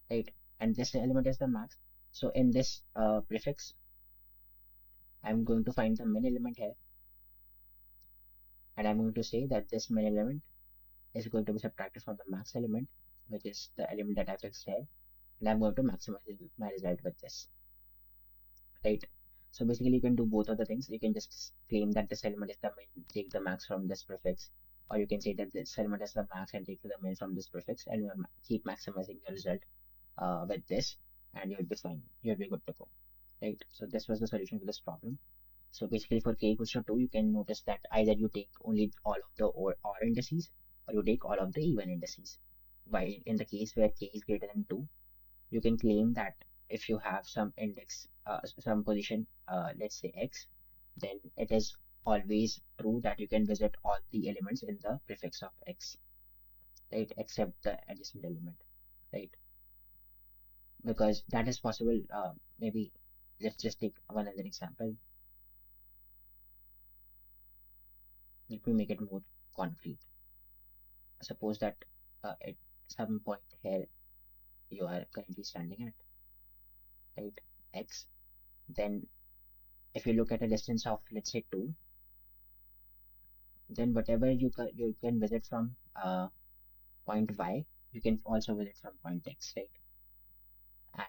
[SPEAKER 1] right? And this element is the max. So in this prefix, I'm going to find the min element here, and I'm going to say that this min element is going to be subtracted from the max element, which is the element that I fixed here, and I'm going to maximize my result with this, right? So basically, you can do both of the things. You can just claim that this element is the min, take the max from this prefix, or you can say that this element is the max and take the min from this prefix, and you keep maximizing your result with this, and you'll be fine. You'll be good to go, right? So this was the solution to this problem. So basically, for k equals to 2, you can notice that either you take only all of the odd indices, or you take all of the even indices. While in the case where k is greater than 2, you can claim that if you have some index, some position, let's say x, then it is always true that you can visit all the elements in the prefix of x, right? Except the adjacent element, right? Because that is possible. Maybe let's just take one other example. Let me make it more concrete. Suppose that at some point here you are currently standing at, right, x. Then if you look at a distance of, let's say, 2, then whatever you can visit from point y, you can also visit from point x, right?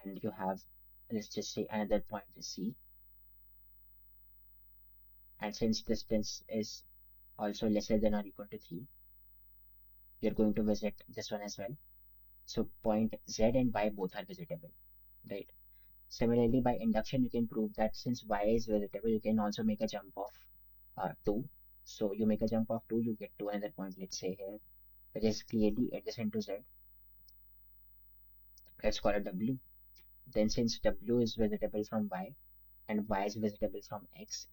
[SPEAKER 1] And you have, let's just say, another point is c, and since distance is also lesser than or equal to 3, you're going to visit this one as well. So point z and y both are visitable, right? Similarly, by induction, you can prove that since y is visitable, you can also make a jump of 2. So you make a jump of 2, you get to another point, let's say here, which is clearly adjacent to z. Let's call it w. Then since w is visitable from y and y is visitable from x,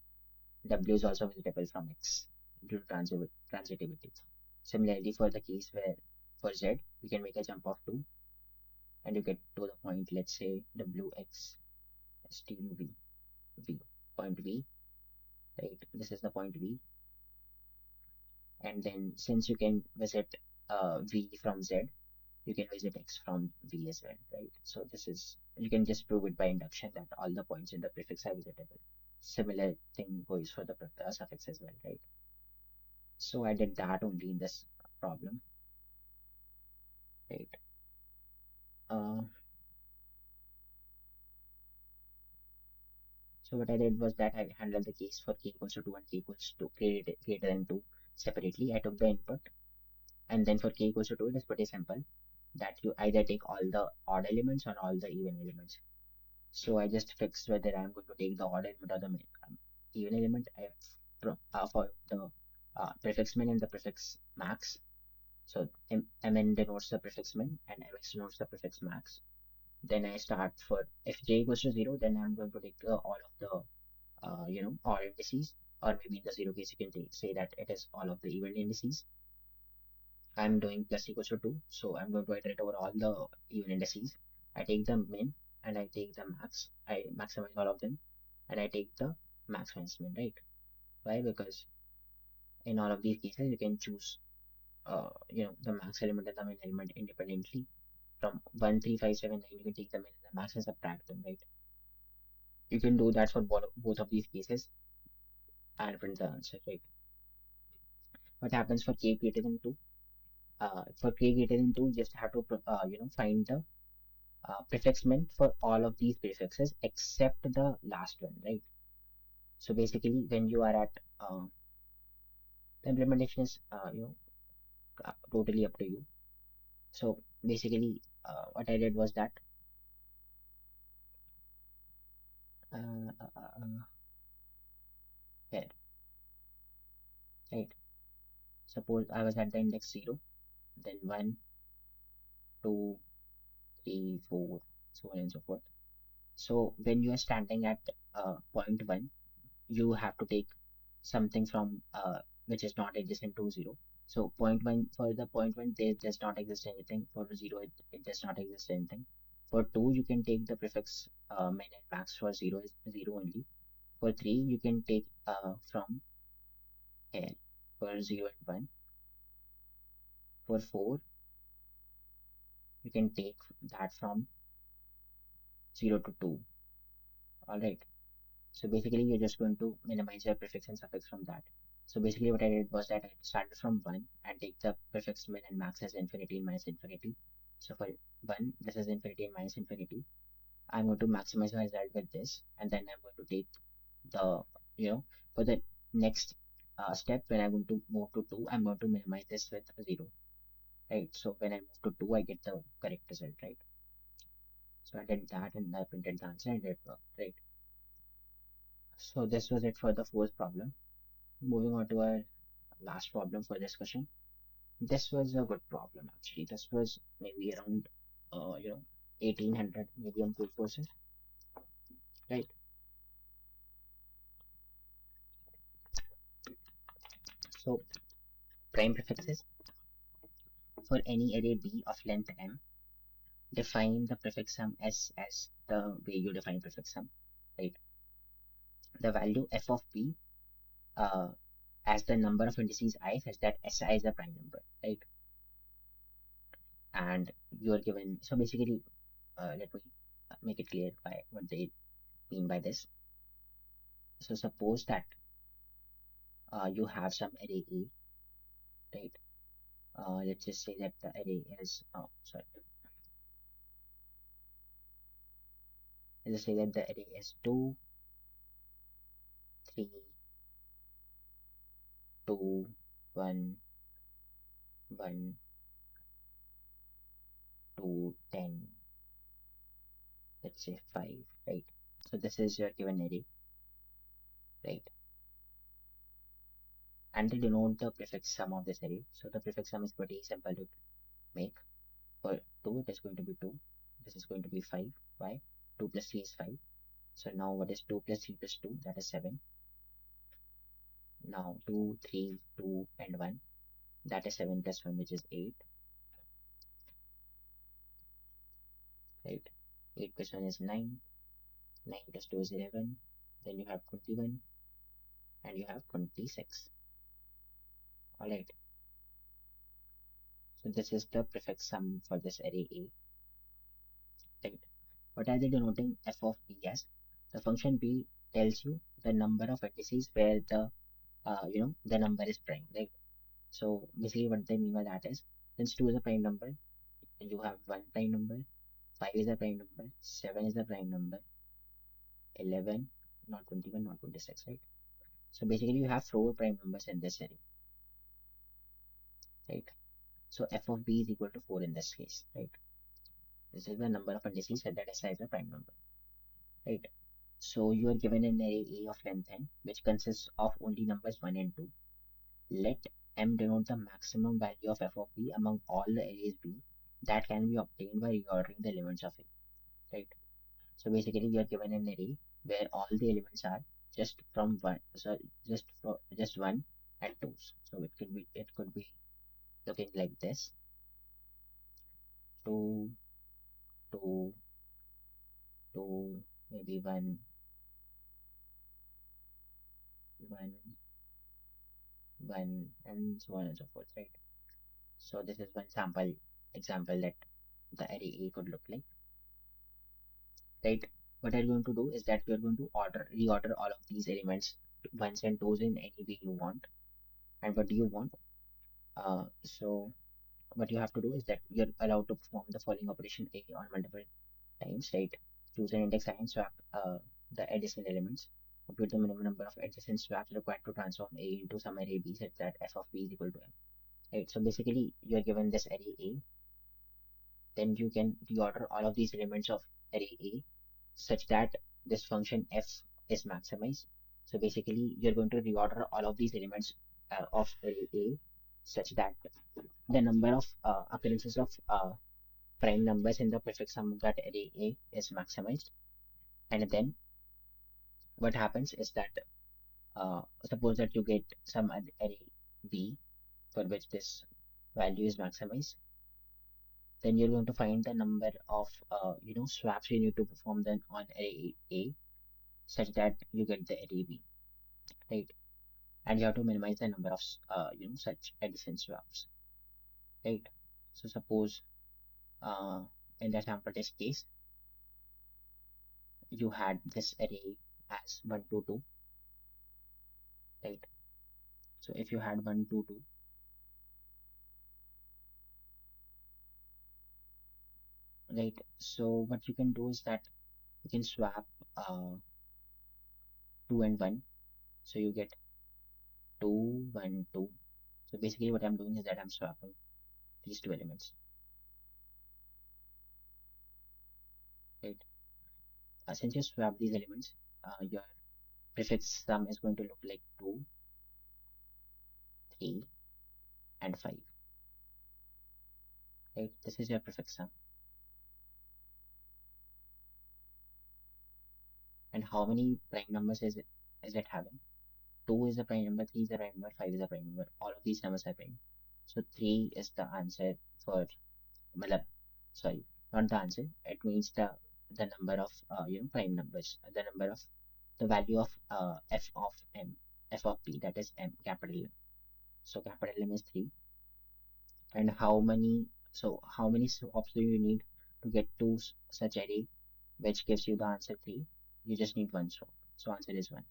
[SPEAKER 1] w is also visitable from x due to transitivity. Similarly, for the case where for z, you can make a jump of 2 and you get to the point, let's say, wx steal v, point v, right? This is the point v. And then since you can visit v from z, you can visit x from v as well, right? So this is, you can just prove it by induction that all the points in the prefix are visitable. Similar thing goes for the suffix as well, right? So I did that only in this problem, right? Uh, so what I did was that I handled the case for k equals to 2 and k equals to greater than 2 separately. I took the input And then for k equals to 2, it is pretty simple that you either take all the odd elements or all the even elements. So I just fixed whether I'm going to take the odd element or the even element. For the prefix min and the prefix max. So mn denotes the prefix min and mx denotes the prefix max. Then I start for if j equals to 0, then I'm going to take all of the odd indices, or maybe in the 0 case you can say that it is all of the even indices. I'm doing plus equals to 2, so I'm going to iterate over all the even indices. I take the min and I take the max. I maximize all of them and I take the max minus min, right? Why? Because in all of these cases you can choose the max element and the min element independently. From 1, 3, 5, 7, 9, you can take the min and the max and subtract them, right? You can do that for both of these cases and print the answer, right? What happens for k greater than 2? For k greater than 2, you just have to find the prefix min for all of these prefixes except the last one, right? So basically, when you are at the implementation is totally up to you. So basically, what I did was that uh, uh, uh, uh, here, right? Suppose I was at the index 0, then 1, 2, 3, 4, so on and so forth. So when you are standing at point 1, you have to take something from which is not adjacent to 0. So point 1, for the point 1, there does not exist anything. For 0, it does not exist anything. For 2, you can take the prefix min and max. For 0 is 0 only. For 3, you can take from here for 0 and 1. For 4, you can take that from 0 to 2. Alright. So basically, you're just going to minimize your prefix and suffix from that. So basically, what I did was that I started from 1 and take the prefix min and max as infinity and minus infinity. So for 1, this is infinity and minus infinity. I'm going to maximize my result with this, and then I'm going to take the, for the next step, when I'm going to move to 2, I'm going to minimize this with 0, right? So when I move to 2, I get the correct result, right? So I did that and I printed the answer and it worked, right? So this was it for the fourth problem. Moving on to our last problem for this question. This was a good problem actually. This was maybe around 1800 maybe on brute forces, right? So prime prefixes for any array B of length m, define the prefix sum s as the way you define prefix sum, right? The value f of b as the number of indices I such that si is a prime number, right? And you are given, so basically let me make it clear by what they mean by this. So suppose that you have some array A, right? Let's just say that the array is, let's just say that the array is 2, 3, 2, 1, 1, 2, 10, let's say 5, right? So this is your given array, right? And to denote the prefix sum of this array, so the prefix sum is pretty simple to make. For 2, it is going to be 2. This is going to be 5. Why? 2 plus 3 is 5. So now what is 2 plus 3 plus 2? That is 7. Now 2, 3, 2, and 1. That is 7 plus 1, which is 8. Right? 8 plus 1 is 9. 9 plus 2 is 11. Then you have 21. And you have 26. Alright. So this is the prefix sum for this array A. Right? What are they denoting f of b as? The function b tells you the number of vertices where the number is prime, right? So basically what they mean by that is, since 2 is a prime number, you have one prime number, 5 is a prime number, 7 is a prime number, 11, not 21, not 26, right? So basically you have 4 prime numbers in this array, right? So f of b is equal to 4 in this case, right? This is the number of indices that SI is a prime number, right? So you are given an array A of length n, which consists of only numbers 1 and 2. Let m denote the maximum value of f of b among all the arrays b that can be obtained by reordering the elements of A, right? So basically, you are given an array where all the elements are just from one, so just one and twos. So it could be looking like this: two, two, two, maybe one, one, one, and so on and so forth, right? So this is one sample example that the array A could look like, right? What I'm going to do is that we're going to reorder all of these elements ones and twos in any way you want. And what do you want? So what you have to do is that you're allowed to perform the following operation A on multiple times, right? Choose an index I and swap the adjacent elements. Compute the minimum number of adjacent swaps required to transform A into some array B such that f of B is equal to m. Right. So basically, you're given this array A, then you can reorder all of these elements of array A such that this function f is maximized. So basically, you're going to reorder all of these elements of array A such that the number of occurrences of prime numbers in the prefix sum of that array A is maximized. And then what happens is that suppose that you get some array B for which this value is maximized, then you're going to find the number of swaps you need to perform then on array A such that you get the array B, right? And you have to minimize the number of such adjacent swaps, right? So suppose uh, in the sample test case you had this array as 1 2 2, right? So if you had 1 2 2, right? So what you can do is that you can swap 2 and 1, so you get 2 1 2. So basically what I'm doing is that I'm swapping these two elements, right? Since you swap these elements, your prefix sum is going to look like 2 3 and 5, right? This is your prefix sum. And how many prime numbers is it having? 2 is the prime number, 3 is the prime number, 5 is the prime number. All of these numbers are prime. So 3 is the answer for, malab, sorry, not the answer. It means the number of prime numbers, the number of the value of f of m, f of p, that is m, capital M. So capital M is 3. And how many swaps do you need to get to such array which gives you the answer 3? You just need one swap. So answer is 1,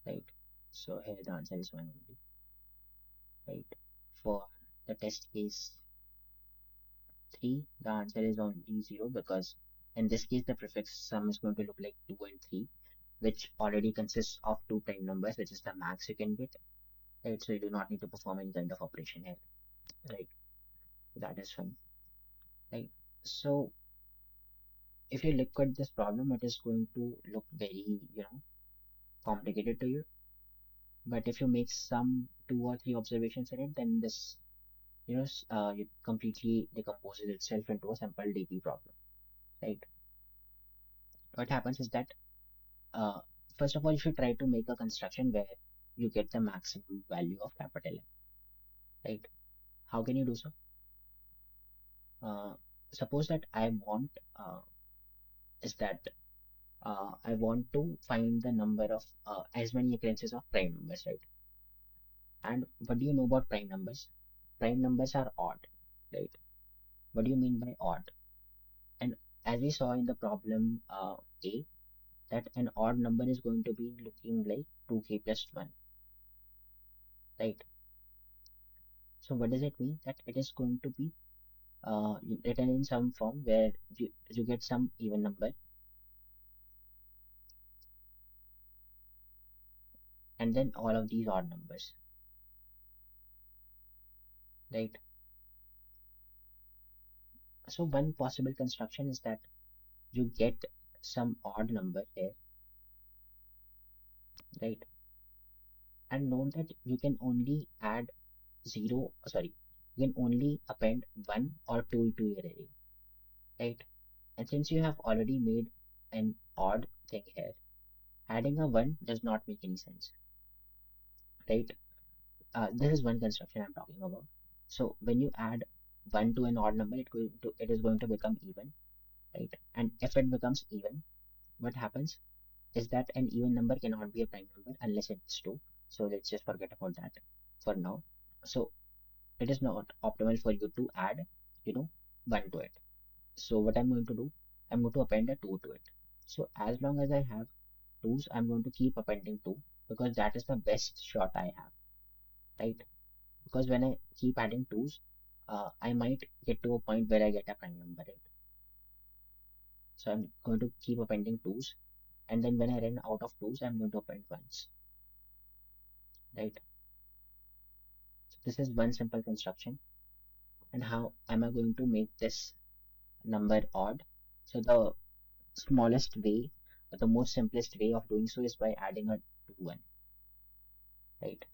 [SPEAKER 1] right? So here the answer is 1 only, right? For the test case 3, the answer is only 0 because in this case the prefix sum is going to look like 2 and 3, which already consists of two prime numbers, which is the max you can get, right? So you do not need to perform any kind of operation here, right? That is fine, right? So if you look at this problem, it is going to look very, complicated to you. But if you make some 2 or 3 observations in it, then this, it completely decomposes itself into a simple DP problem, right? What happens is that, uh, first of all, you should try to make a construction where you get the maximum value of capital M, right? How can you do so? Uh, suppose that is that I want to find the number of as many occurrences of prime numbers, right? And what do you know about prime numbers? Prime numbers are odd, right? What do you mean by odd? And as we saw in the problem A, that an odd number is going to be looking like 2k plus 1, right? So what does it mean? That it is going to be written in some form where you get some even number and then all of these odd numbers, right? So one possible construction is that you get some odd number here, right? And note that you can only add zero, sorry, you can only append one or two to your array, right? And since you have already made an odd thing here, adding a one does not make any sense, right? This is one construction I'm talking about. So when you add one to an odd number, it is going to become even, right? And if it becomes even, what happens is that an even number cannot be a prime number unless it's two. So let's just forget about that for now. So it is not optimal for you to add, you know, one to it. So what I'm going to do, I'm going to append a two to it. So as long as I have twos, I'm going to keep appending two because that is the best shot I have, right? Because when I keep adding twos, I might get to a point where I get a prime number, right? So I'm going to keep appending twos, and then when I run out of twos, I'm going to append ones, right? So this is one simple construction. And how am I going to make this number odd? So the smallest way, or the most simplest way of doing so is by adding a 2 1, right?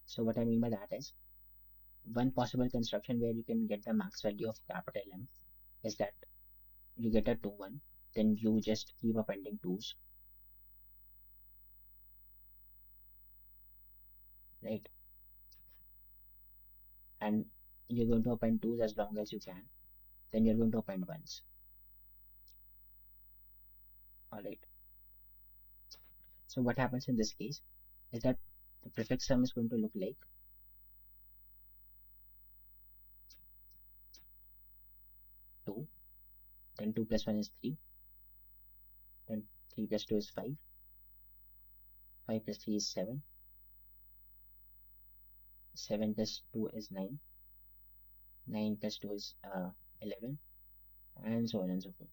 [SPEAKER 1] So what I mean by that is one possible construction where you can get the max value of capital M is that you get a 2 1, then you just keep appending twos, right? And you're going to append twos as long as you can, then you're going to append ones, all right? So what happens in this case is that the prefix sum is going to look like 2, then 2 plus 1 is 3, then 3 plus 2 is 5, 5 plus 3 is 7, 7 plus 2 is 9, 9 plus 2 is 11, and so on and so forth.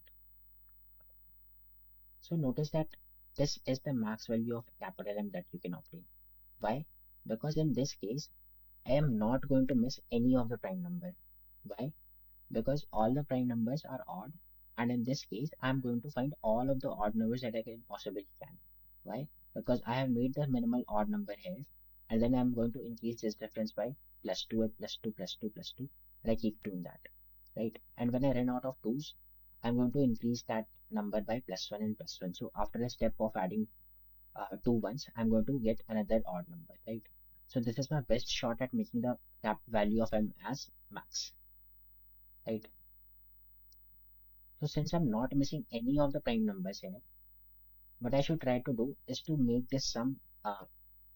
[SPEAKER 1] So notice that this is the max value of capital M that you can obtain. Why? Because in this case, I am not going to miss any of the prime number. Why? Because all the prime numbers are odd, and in this case I'm going to find all of the odd numbers that I can possibly can. Why? Because I have made the minimal odd number here, and then I'm going to increase this difference by plus 2 and plus 2 plus 2 plus 2, and I keep doing that, right? And when I run out of twos, I'm going to increase that number by plus 1 and plus 1. So after a step of adding two ones, I'm going to get another odd number, right? So this is my best shot at making the cap value of M as max, right? So since I'm not missing any of the prime numbers here, what I should try to do is to make this sum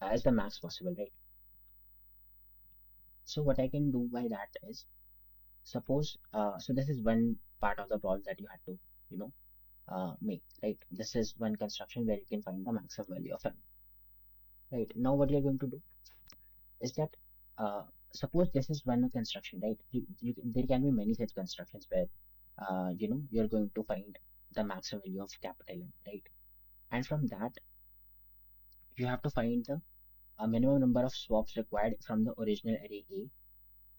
[SPEAKER 1] as the max possible, right? So what I can do by that is, suppose, so this is one part of the problem that you had to, you know, make, right? This is one construction where you can find the maximum value of M, right? Now what you're going to do is that, suppose this is one construction, right? There can be many such constructions where, you're going to find the maximum value of capital M, right? And from that, you have to find the minimum number of swaps required from the original array A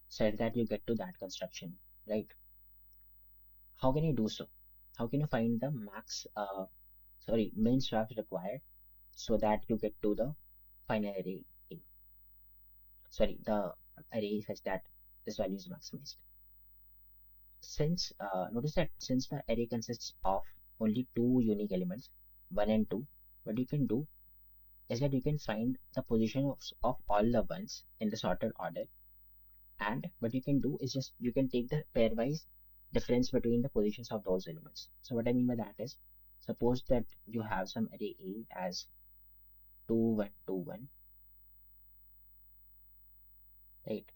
[SPEAKER 1] such that you get to that construction, right? How can you do so? How can you find the min swaps required so that you get to the final array A? Sorry, the array such that this value is maximized. Since notice that since the array consists of only two unique elements, 1 and 2, what you can do is that you can find the position of all the ones in the sorted order, and what you can do is just you can take the pairwise difference between the positions of those elements. So what I mean by that is, suppose that you have some array A as 2 1 2 1, right?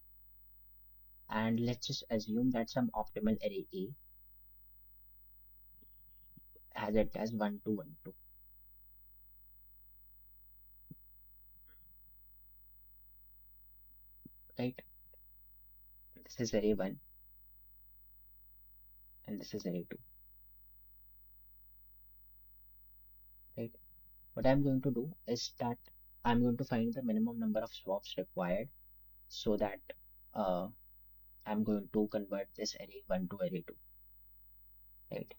[SPEAKER 1] And let's just assume that some optimal array A has it as 1 2 1 2, right? This is array 1 and this is array 2, right? What I'm going to do is that I'm going to find the minimum number of swaps required so that uh, I'm going to convert this array 1 to array 2, right?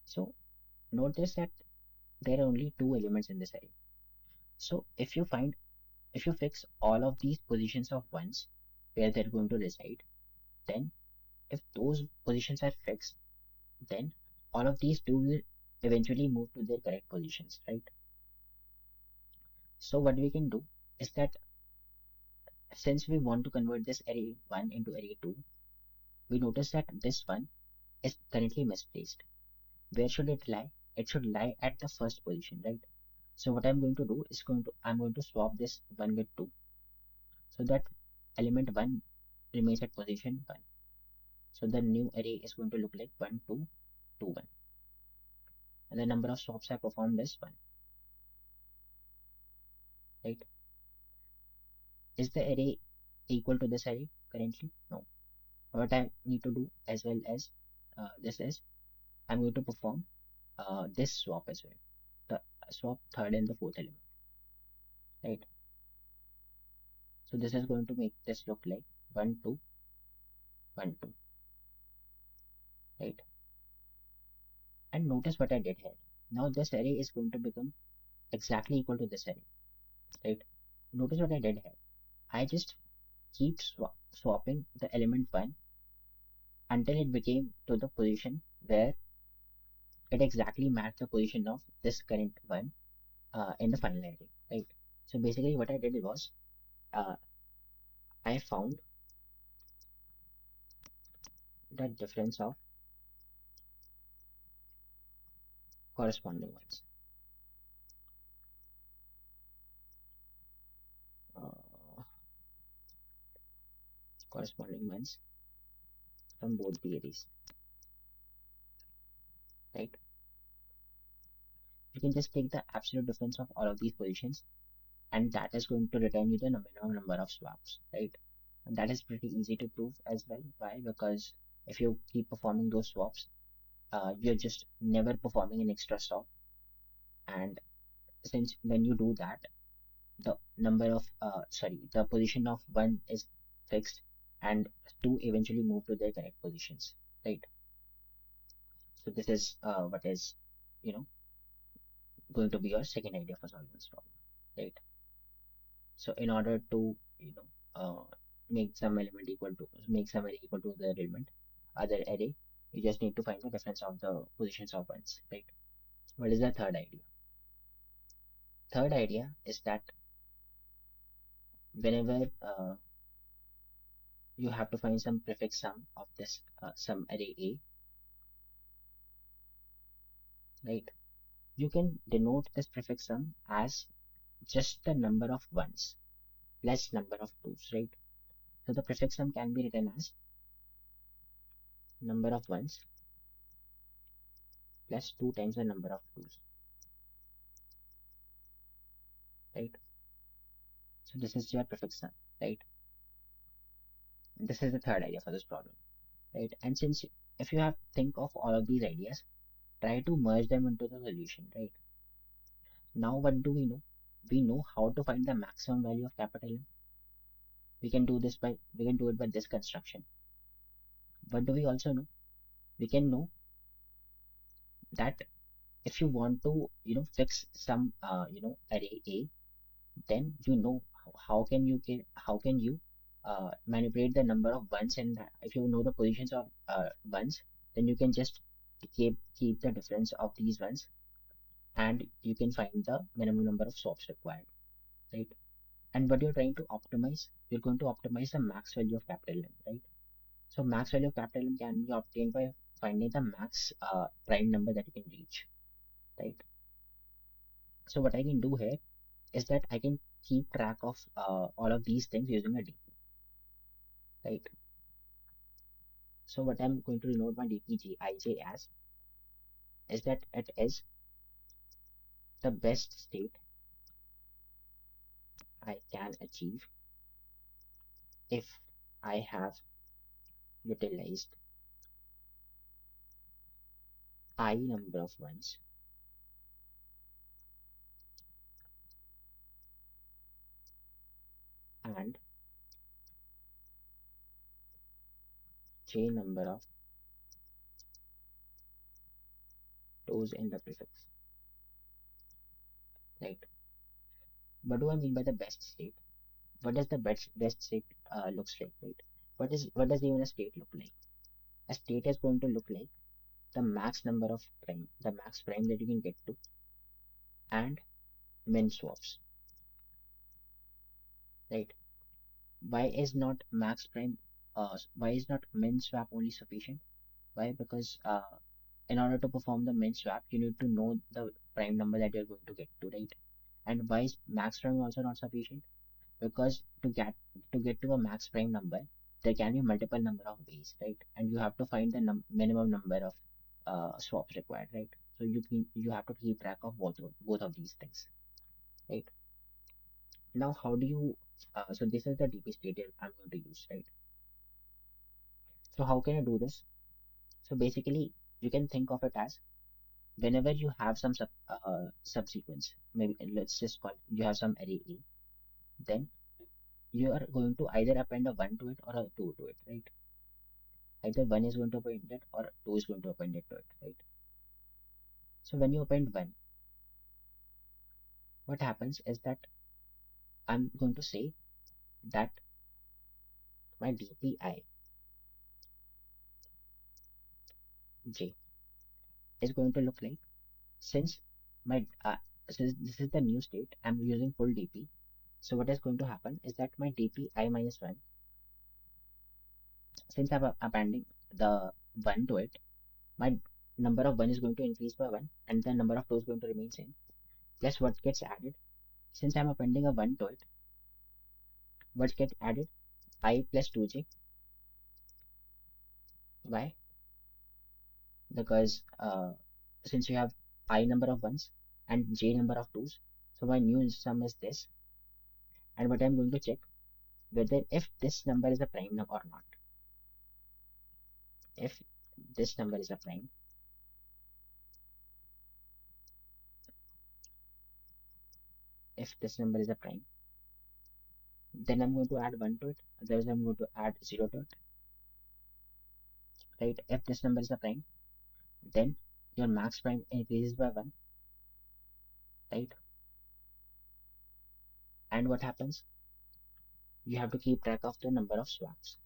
[SPEAKER 1] So notice that there are only two elements in this array. So if you fix all of these positions of ones where they're going to reside, then if those positions are fixed, then all of these two will eventually move to their correct positions, right? So what we can do is that since we want to convert this array 1 into array 2, we notice that this one is currently misplaced. Where should it lie? It should lie at the first position, right? So what I'm going to do is I'm going to swap this 1 with 2 so that element 1 remains at position 1. So the new array is going to look like 1, 2, 2, 1. And the number of swaps I performed is 1, right? Is the array equal to this array currently? No. What I need to do as well as this is I'm going to perform this swap as well. The swap third and the fourth element, right? So this is going to make this look like 1, 2, 1, 2, right? And notice what I did here. Now this array is going to become exactly equal to this array, right? Notice what I did here. I just keep swapping the element 1 until it became to the position where it exactly matched the position of this current one in the final array, right? So basically what I did was uh, I found the difference of corresponding ones. Uh, Corresponding ones from both the arrays, right? You can just take the absolute difference of all of these positions, and that is going to return you the minimum number of swaps, right? And that is pretty easy to prove as well. Why? Because if you keep performing those swaps, you're just never performing an extra swap. And since when you do that, the number of the position of one is fixed, and two eventually move to their correct positions, right? So this is what is, you know, going to be your second idea for solving this problem, right? So in order to, make some array equal to the element other array, you just need to find the difference of the positions of ones, right? What is the third idea? Third idea is that whenever you have to find some prefix sum of this some array A, right? You can denote this prefix sum as just the number of ones plus number of twos, right? So the prefix sum can be written as number of ones plus 2 times the number of twos, right? So this is your prefix sum, right? This is the third idea for this problem, right? And since if you have think of all of these ideas, try to merge them into the solution, right? Now what do we know? We know how to find the maximum value of capital M. We can do it by this construction. What do we also know? We can know that if you want to, fix some, array A, then how can you manipulate the number of ones, and if you know the positions of ones, then you can just keep the difference of these ones, and you can find the minimum number of swaps required, right? And what you're trying to optimize, you're going to optimize the max value of capital M, right? So max value of capital M can be obtained by finding the max prime number that you can reach, right? So what I can do here is that I can keep track of all of these things using a DP, right? So what I'm going to denote my dpgij as is that it is the best state I can achieve if I have utilized I number of ones and j number of toes in the prefix, right? What do I mean by the best state? What does the best state looks like, right? What does even a state look like? A state is going to look like the max number of the max prime that you can get to, and min swaps, right? Why is not max prime? Why is not min swap only sufficient? Why? Because in order to perform the min swap, you need to know the prime number that you're going to get to, right? And why is max prime also not sufficient? Because to get to a max prime number, there can be multiple number of ways, right? And you have to find the minimum number of swaps required, right? So you have to keep track of both of these things, right? Now, how do you? So this is the DP state I'm going to use, right? So how can I do this? So basically, you can think of it as whenever you have some subsequence, maybe let's just call you have some array A, then you are going to either append a 1 to it or a 2 to it, right? Either 1 is going to append it or 2 is going to append it to it, right? So when you append 1, what happens is that I'm going to say that my DPI j is going to look like, since my since this is the new state, I'm using full DP. So what is going to happen is that my DPI minus 1, since I'm appending the 1 to it, my number of 1 is going to increase by 1 and the number of 2 is going to remain same. Plus what gets added, since I'm appending a 1 to it, what gets added? I plus 2j. Why? Because since you have I number of 1s and j number of 2s, so my new sum is this. And what I'm going to check whether if this number is a prime number or not. If this number is a prime, if this number is a prime, then I'm going to add 1 to it. Otherwise, I'm going to add 0 to it, right? If this number is a prime, then your max prime increases by 1, right? And what happens? You have to keep track of the number of swaps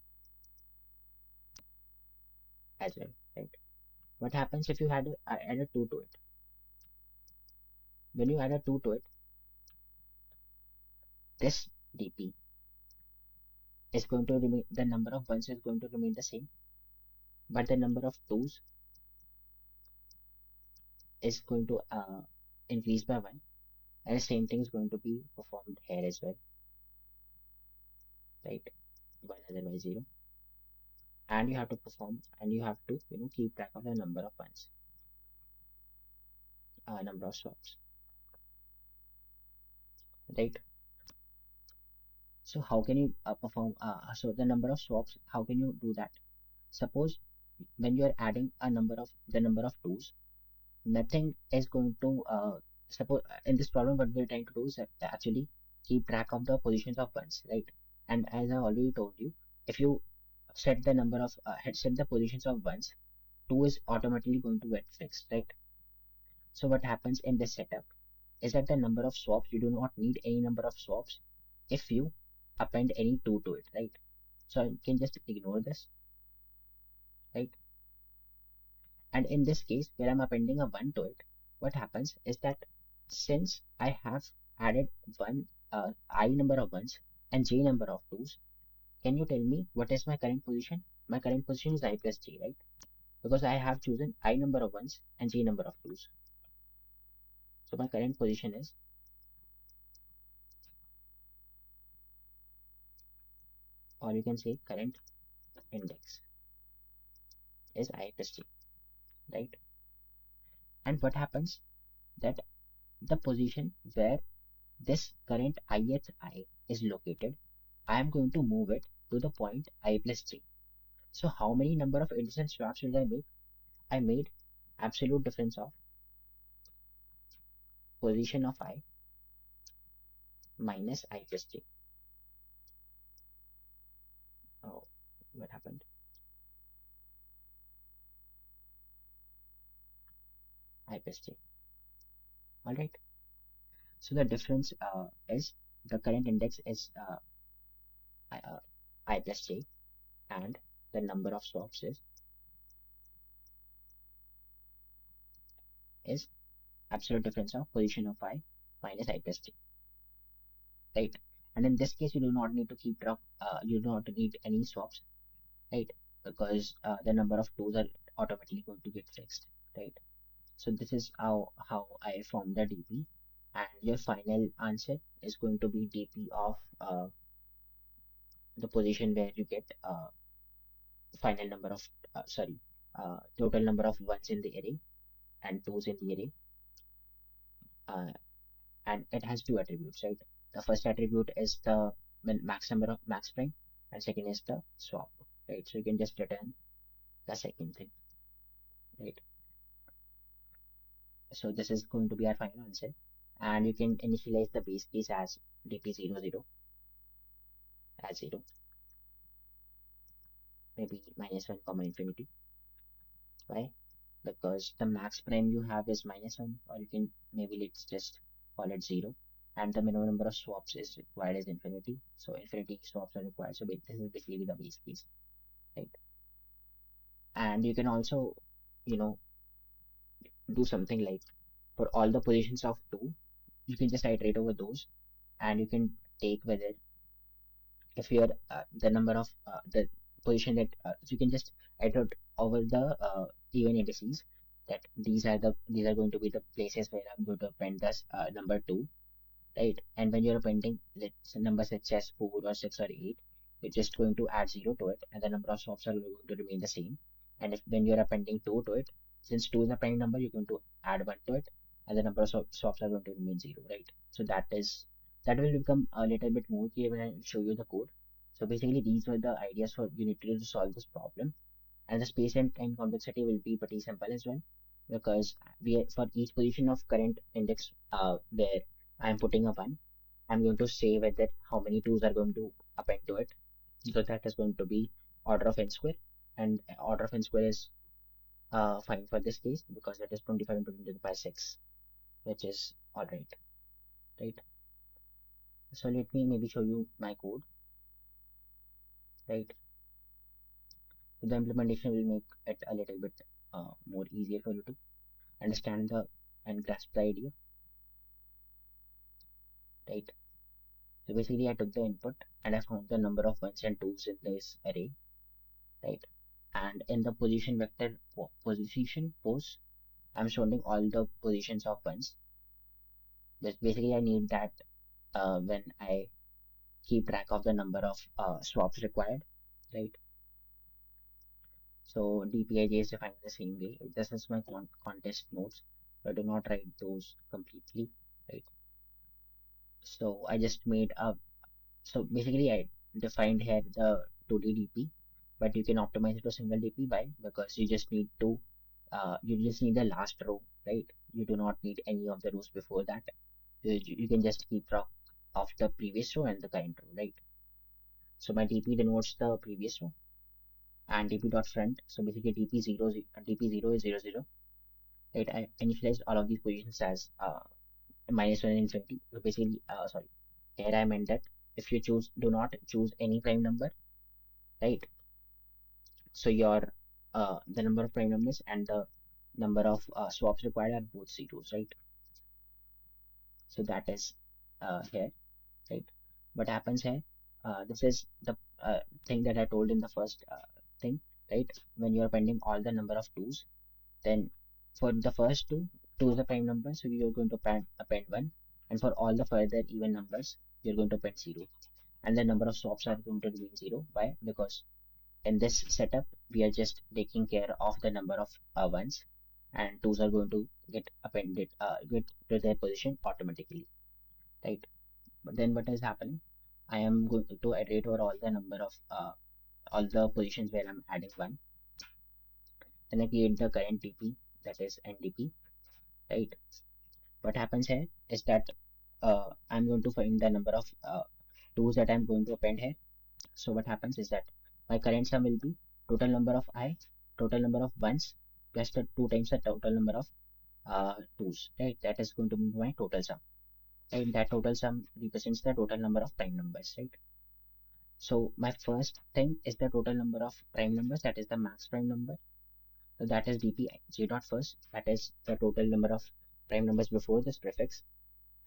[SPEAKER 1] as well, right? What happens if you add a 2 to it? When you add a 2 to it, this DP is going to remain, the number of ones is going to remain the same, but the number of twos is going to increase by 1, and the same thing is going to be performed here as well, right? 1 otherwise 0, and you have to perform, and you have to keep track of the number of ones, number of swaps, right? So how can you perform so the number of swaps, how can you do that? Suppose when you are adding the number of twos, nothing is going to suppose in this problem what we're trying to do is actually keep track of the positions of ones, right? And as I already told you, if you set the number of set the positions of ones, 2 is automatically going to get fixed, right? So what happens in this setup is that the number of swaps, you do not need any number of swaps if you append any 2 to it, right? So you can just ignore this, right? And in this case, where I'm appending a 1 to it, what happens is that since I have added I number of ones and j number of twos, can you tell me what is my current position? My current position is I plus j, right? Because I have chosen I number of ones and j number of twos. So my current position is, or you can say current index is I plus j, right? And what happens that the position where this current ith I is located, I am going to move it to the point I plus j. So how many number of addition swaps did I make? I made absolute difference of position of I minus I plus j. Oh, what happened? I plus j. All right. So the difference is the current index is I plus j, and the number of swaps is absolute difference of position of I minus I plus j, right? And in this case, you do not need to keep track. You do not need any swaps, right? Because the number of toes are automatically going to get fixed, right? So this is how I form the DP, and your final answer is going to be DP of the position where you get final number of total number of ones in the array and twos in the array, uh, and it has two attributes, right? The first attribute is the max number of max prime, and second is the swap, right? So you can just return the second thing, right? So this is going to be our final answer, and you can initialize the base case as dp00 as 0, maybe minus 1 comma infinity. Why? Because the max prime you have is minus 1, or you can maybe let's just call it 0, and the minimum number of swaps is required is infinity, so infinity swaps are required. So this is basically the base case, right? And you can also, you know, do something like for all the positions of 2, you can just iterate over those, and you can take whether if you're the number of the position that so you can just iterate over the even indices, that these are going to be the places where I'm going to append this number 2, right? And when you're appending let's say numbers such as 4 or 6 or 8, you're just going to add 0 to it, and the number of swaps are going to remain the same. And if when you're appending 2 to it, since 2 is a prime number, you're going to add 1 to it, and the number of swaps are going to remain 0, right? So that will become a little bit more clear when I show you the code. So basically, these were the ideas for you need to solve this problem, and the space and time complexity will be pretty simple as well, because for each position of current index where I'm putting a 1, I'm going to say whether how many twos are going to append to it. So that is going to be order of n square, and order of n square is fine for this case because that is 25 into 10 to the power 6, which is all right, right? So let me maybe show you my code, right? So the implementation will make it a little bit more easier for you to understand the and grasp the idea, right? So basically, I took the input and I found the number of ones and twos in this array, right? And in the position vector position pose, I'm showing all the positions of ones. Just basically, I need that when I keep track of the number of swaps required, right? So dpij is defined the same way. This is my contest nodes, but do not write those completely, right? So I just made a So basically, I defined here the 2D DP, but you can optimize it to single DP. Why? Because you just need the last row, right? You do not need any of the rows before that. You can just keep track of the previous row and the current row, right? So my DP denotes the previous row and DP dot front. So basically, DP0 is 0 0, right? I initialized all of these positions as minus 1 and infinity. So basically, sorry, here I meant that if you do not choose any prime number, right? So your the number of prime numbers and the number of swaps required are both zeros, right? So that is here, right? What happens here? This is the thing that I told in the first thing, right? When you're appending all the number of twos, then for the first two is a prime number, so you're going to append 1, and for all the further even numbers, you're going to append 0, and the number of swaps are going to remain 0. Why? Because in this setup, we are just taking care of the number of ones, and twos are going to get appended, get to their position automatically, right? But then what is happening? I am going to iterate over all the positions where I'm adding 1. Then I create the current DP, that is NDP, right? What happens here is that I'm going to find the number of twos that I'm going to append here. So what happens is that my current sum will be total number of I, total number of ones, plus the 2 times the total number of twos, right? That is going to be my total sum, right? That total sum represents the total number of prime numbers, right? So my first thing is the total number of prime numbers, that is the max prime number. So that is dp j dot first, that is the total number of prime numbers before this prefix.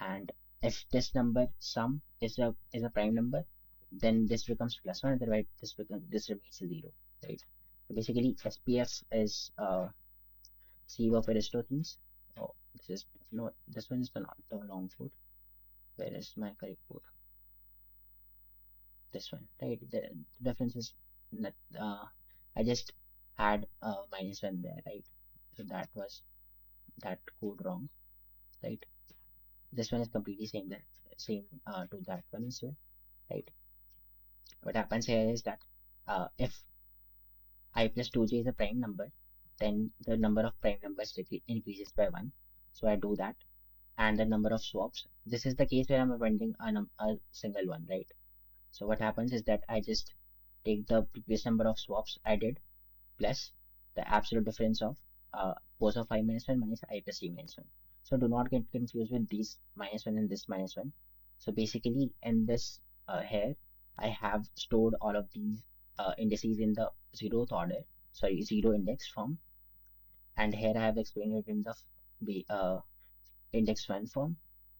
[SPEAKER 1] And if this number sum is a prime number, then this becomes plus one, otherwise this remains zero, right? So basically SPF is sieve of Aristotle's. Oh, this is no, this one is the not the long code. Where is my correct code? This one, right? The difference is not, I just had minus one there, right? So that was that code wrong, right? This one is completely same to that one as well, right? What happens here is that if I plus 2j is a prime number, then the number of prime numbers increases by 1. So I do that. And the number of swaps. This is the case where I'm appending a single one, right? So what happens is that I just take the previous number of swaps I did plus the absolute difference of cos of I minus 1 minus I plus c minus 1. So do not get confused with these minus 1 and this minus 1. So basically in this here, I have stored all of these indices in the zero index form. And here I have explained it in the index 1 form.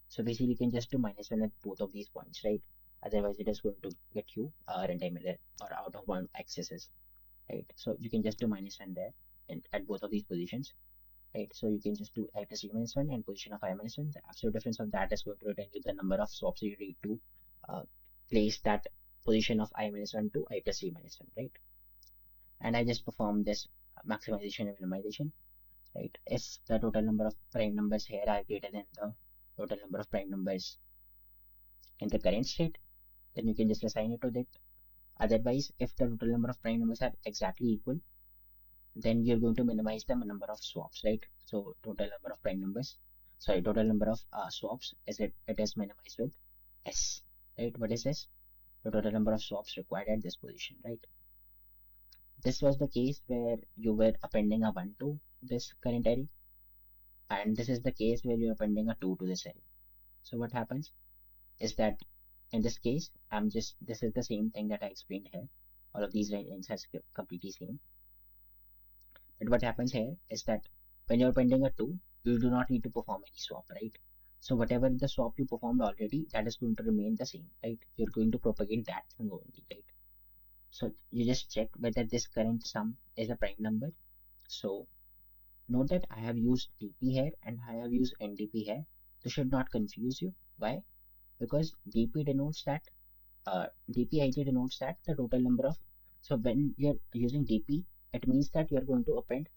[SPEAKER 1] So basically you can just do minus 1 at both of these points, right? Otherwise it is going to get you runtime error or out of bound accesses, right? So you can just do minus 1 there and at both of these positions, right? So you can just do I plus c minus 1 and position of I minus 1. The absolute difference of that is going to return you the number of swaps you need to uh, place that position of I minus 1 to I plus c minus 1, right? And I just perform this maximization and minimization, right? If the total number of prime numbers here are greater than the total number of prime numbers in the current state, then you can just assign it to that. Otherwise, if the total number of prime numbers are exactly equal, then you're going to minimize the number of swaps, right? So total number of swaps it is minimized with s, right? What is this? The total number of swaps required at this position, right? This was the case where you were appending a 1 to this current array, and this is the case where you're appending a 2 to this array. So what happens is that in this case, this is the same thing that I explained here. All of these lines are completely same. But what happens here is that when you're appending a 2, you do not need to perform any swap, right? So whatever the swap you performed already, that is going to remain the same, right? You're going to propagate that thing only, right? So you just check whether this current sum is a prime number. So note that I have used dp here and I have used ndp here. This should not confuse you. Why? Because dp denotes that dpij denotes that the total number of, so when you're using dp, it means that you're going to append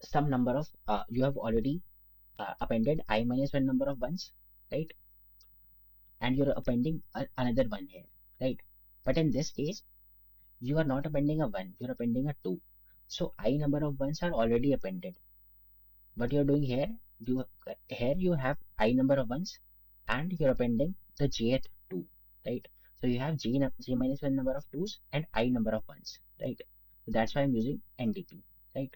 [SPEAKER 1] some number of you have already appended I minus one number of ones, right? And you're appending another one here, right? But in this case, you are not appending a 1, you're appending a 2. So I number of ones are already appended. What you're doing here, you have I number of ones and you're appending the jth 2, right? So you have j minus 1 number of 2's and I number of ones, right? So that's why I'm using ndp, right?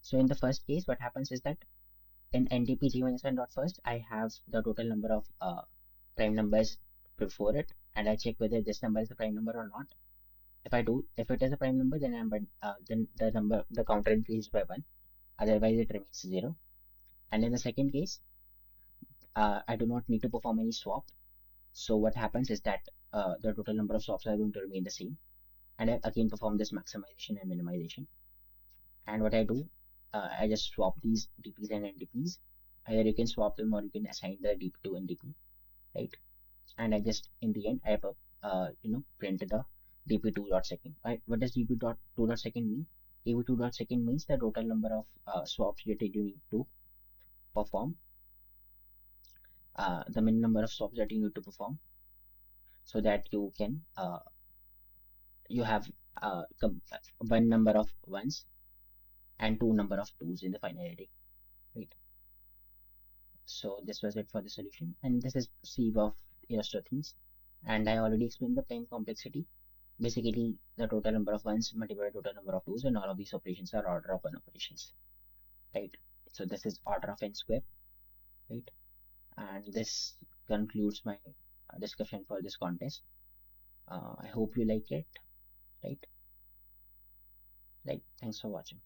[SPEAKER 1] So in the first case, what happens is that in ndp j minus 1 dot first, I have the total number of prime numbers before it, and I check whether this number is a prime number or not. If it is a prime number, then the counter increases by 1. Otherwise, it remains 0. And in the second case, I do not need to perform any swap. So what happens is that the total number of swaps are going to remain the same. And I again perform this maximization and minimization. And what I do, I just swap these DPs and NDPs. Either you can swap them or you can assign the DP to NDP, right? And I just, in the end, I print the dp2.second. Right? What does dp2.second mean? dp2.second means the total number of swaps that you need to perform, the min number of swaps that you need to perform, so that you have one number of ones and two number of twos in the final array, right? So this was it for the solution, and this is sieve of Eratosthenes, and I already explained the plane complexity. Basically, the total number of ones multiplied by total number of twos, and all of these operations are order of one operations, right? So this is order of n square, right? And this concludes my discussion for this contest. I hope you like it, right? Like, thanks for watching.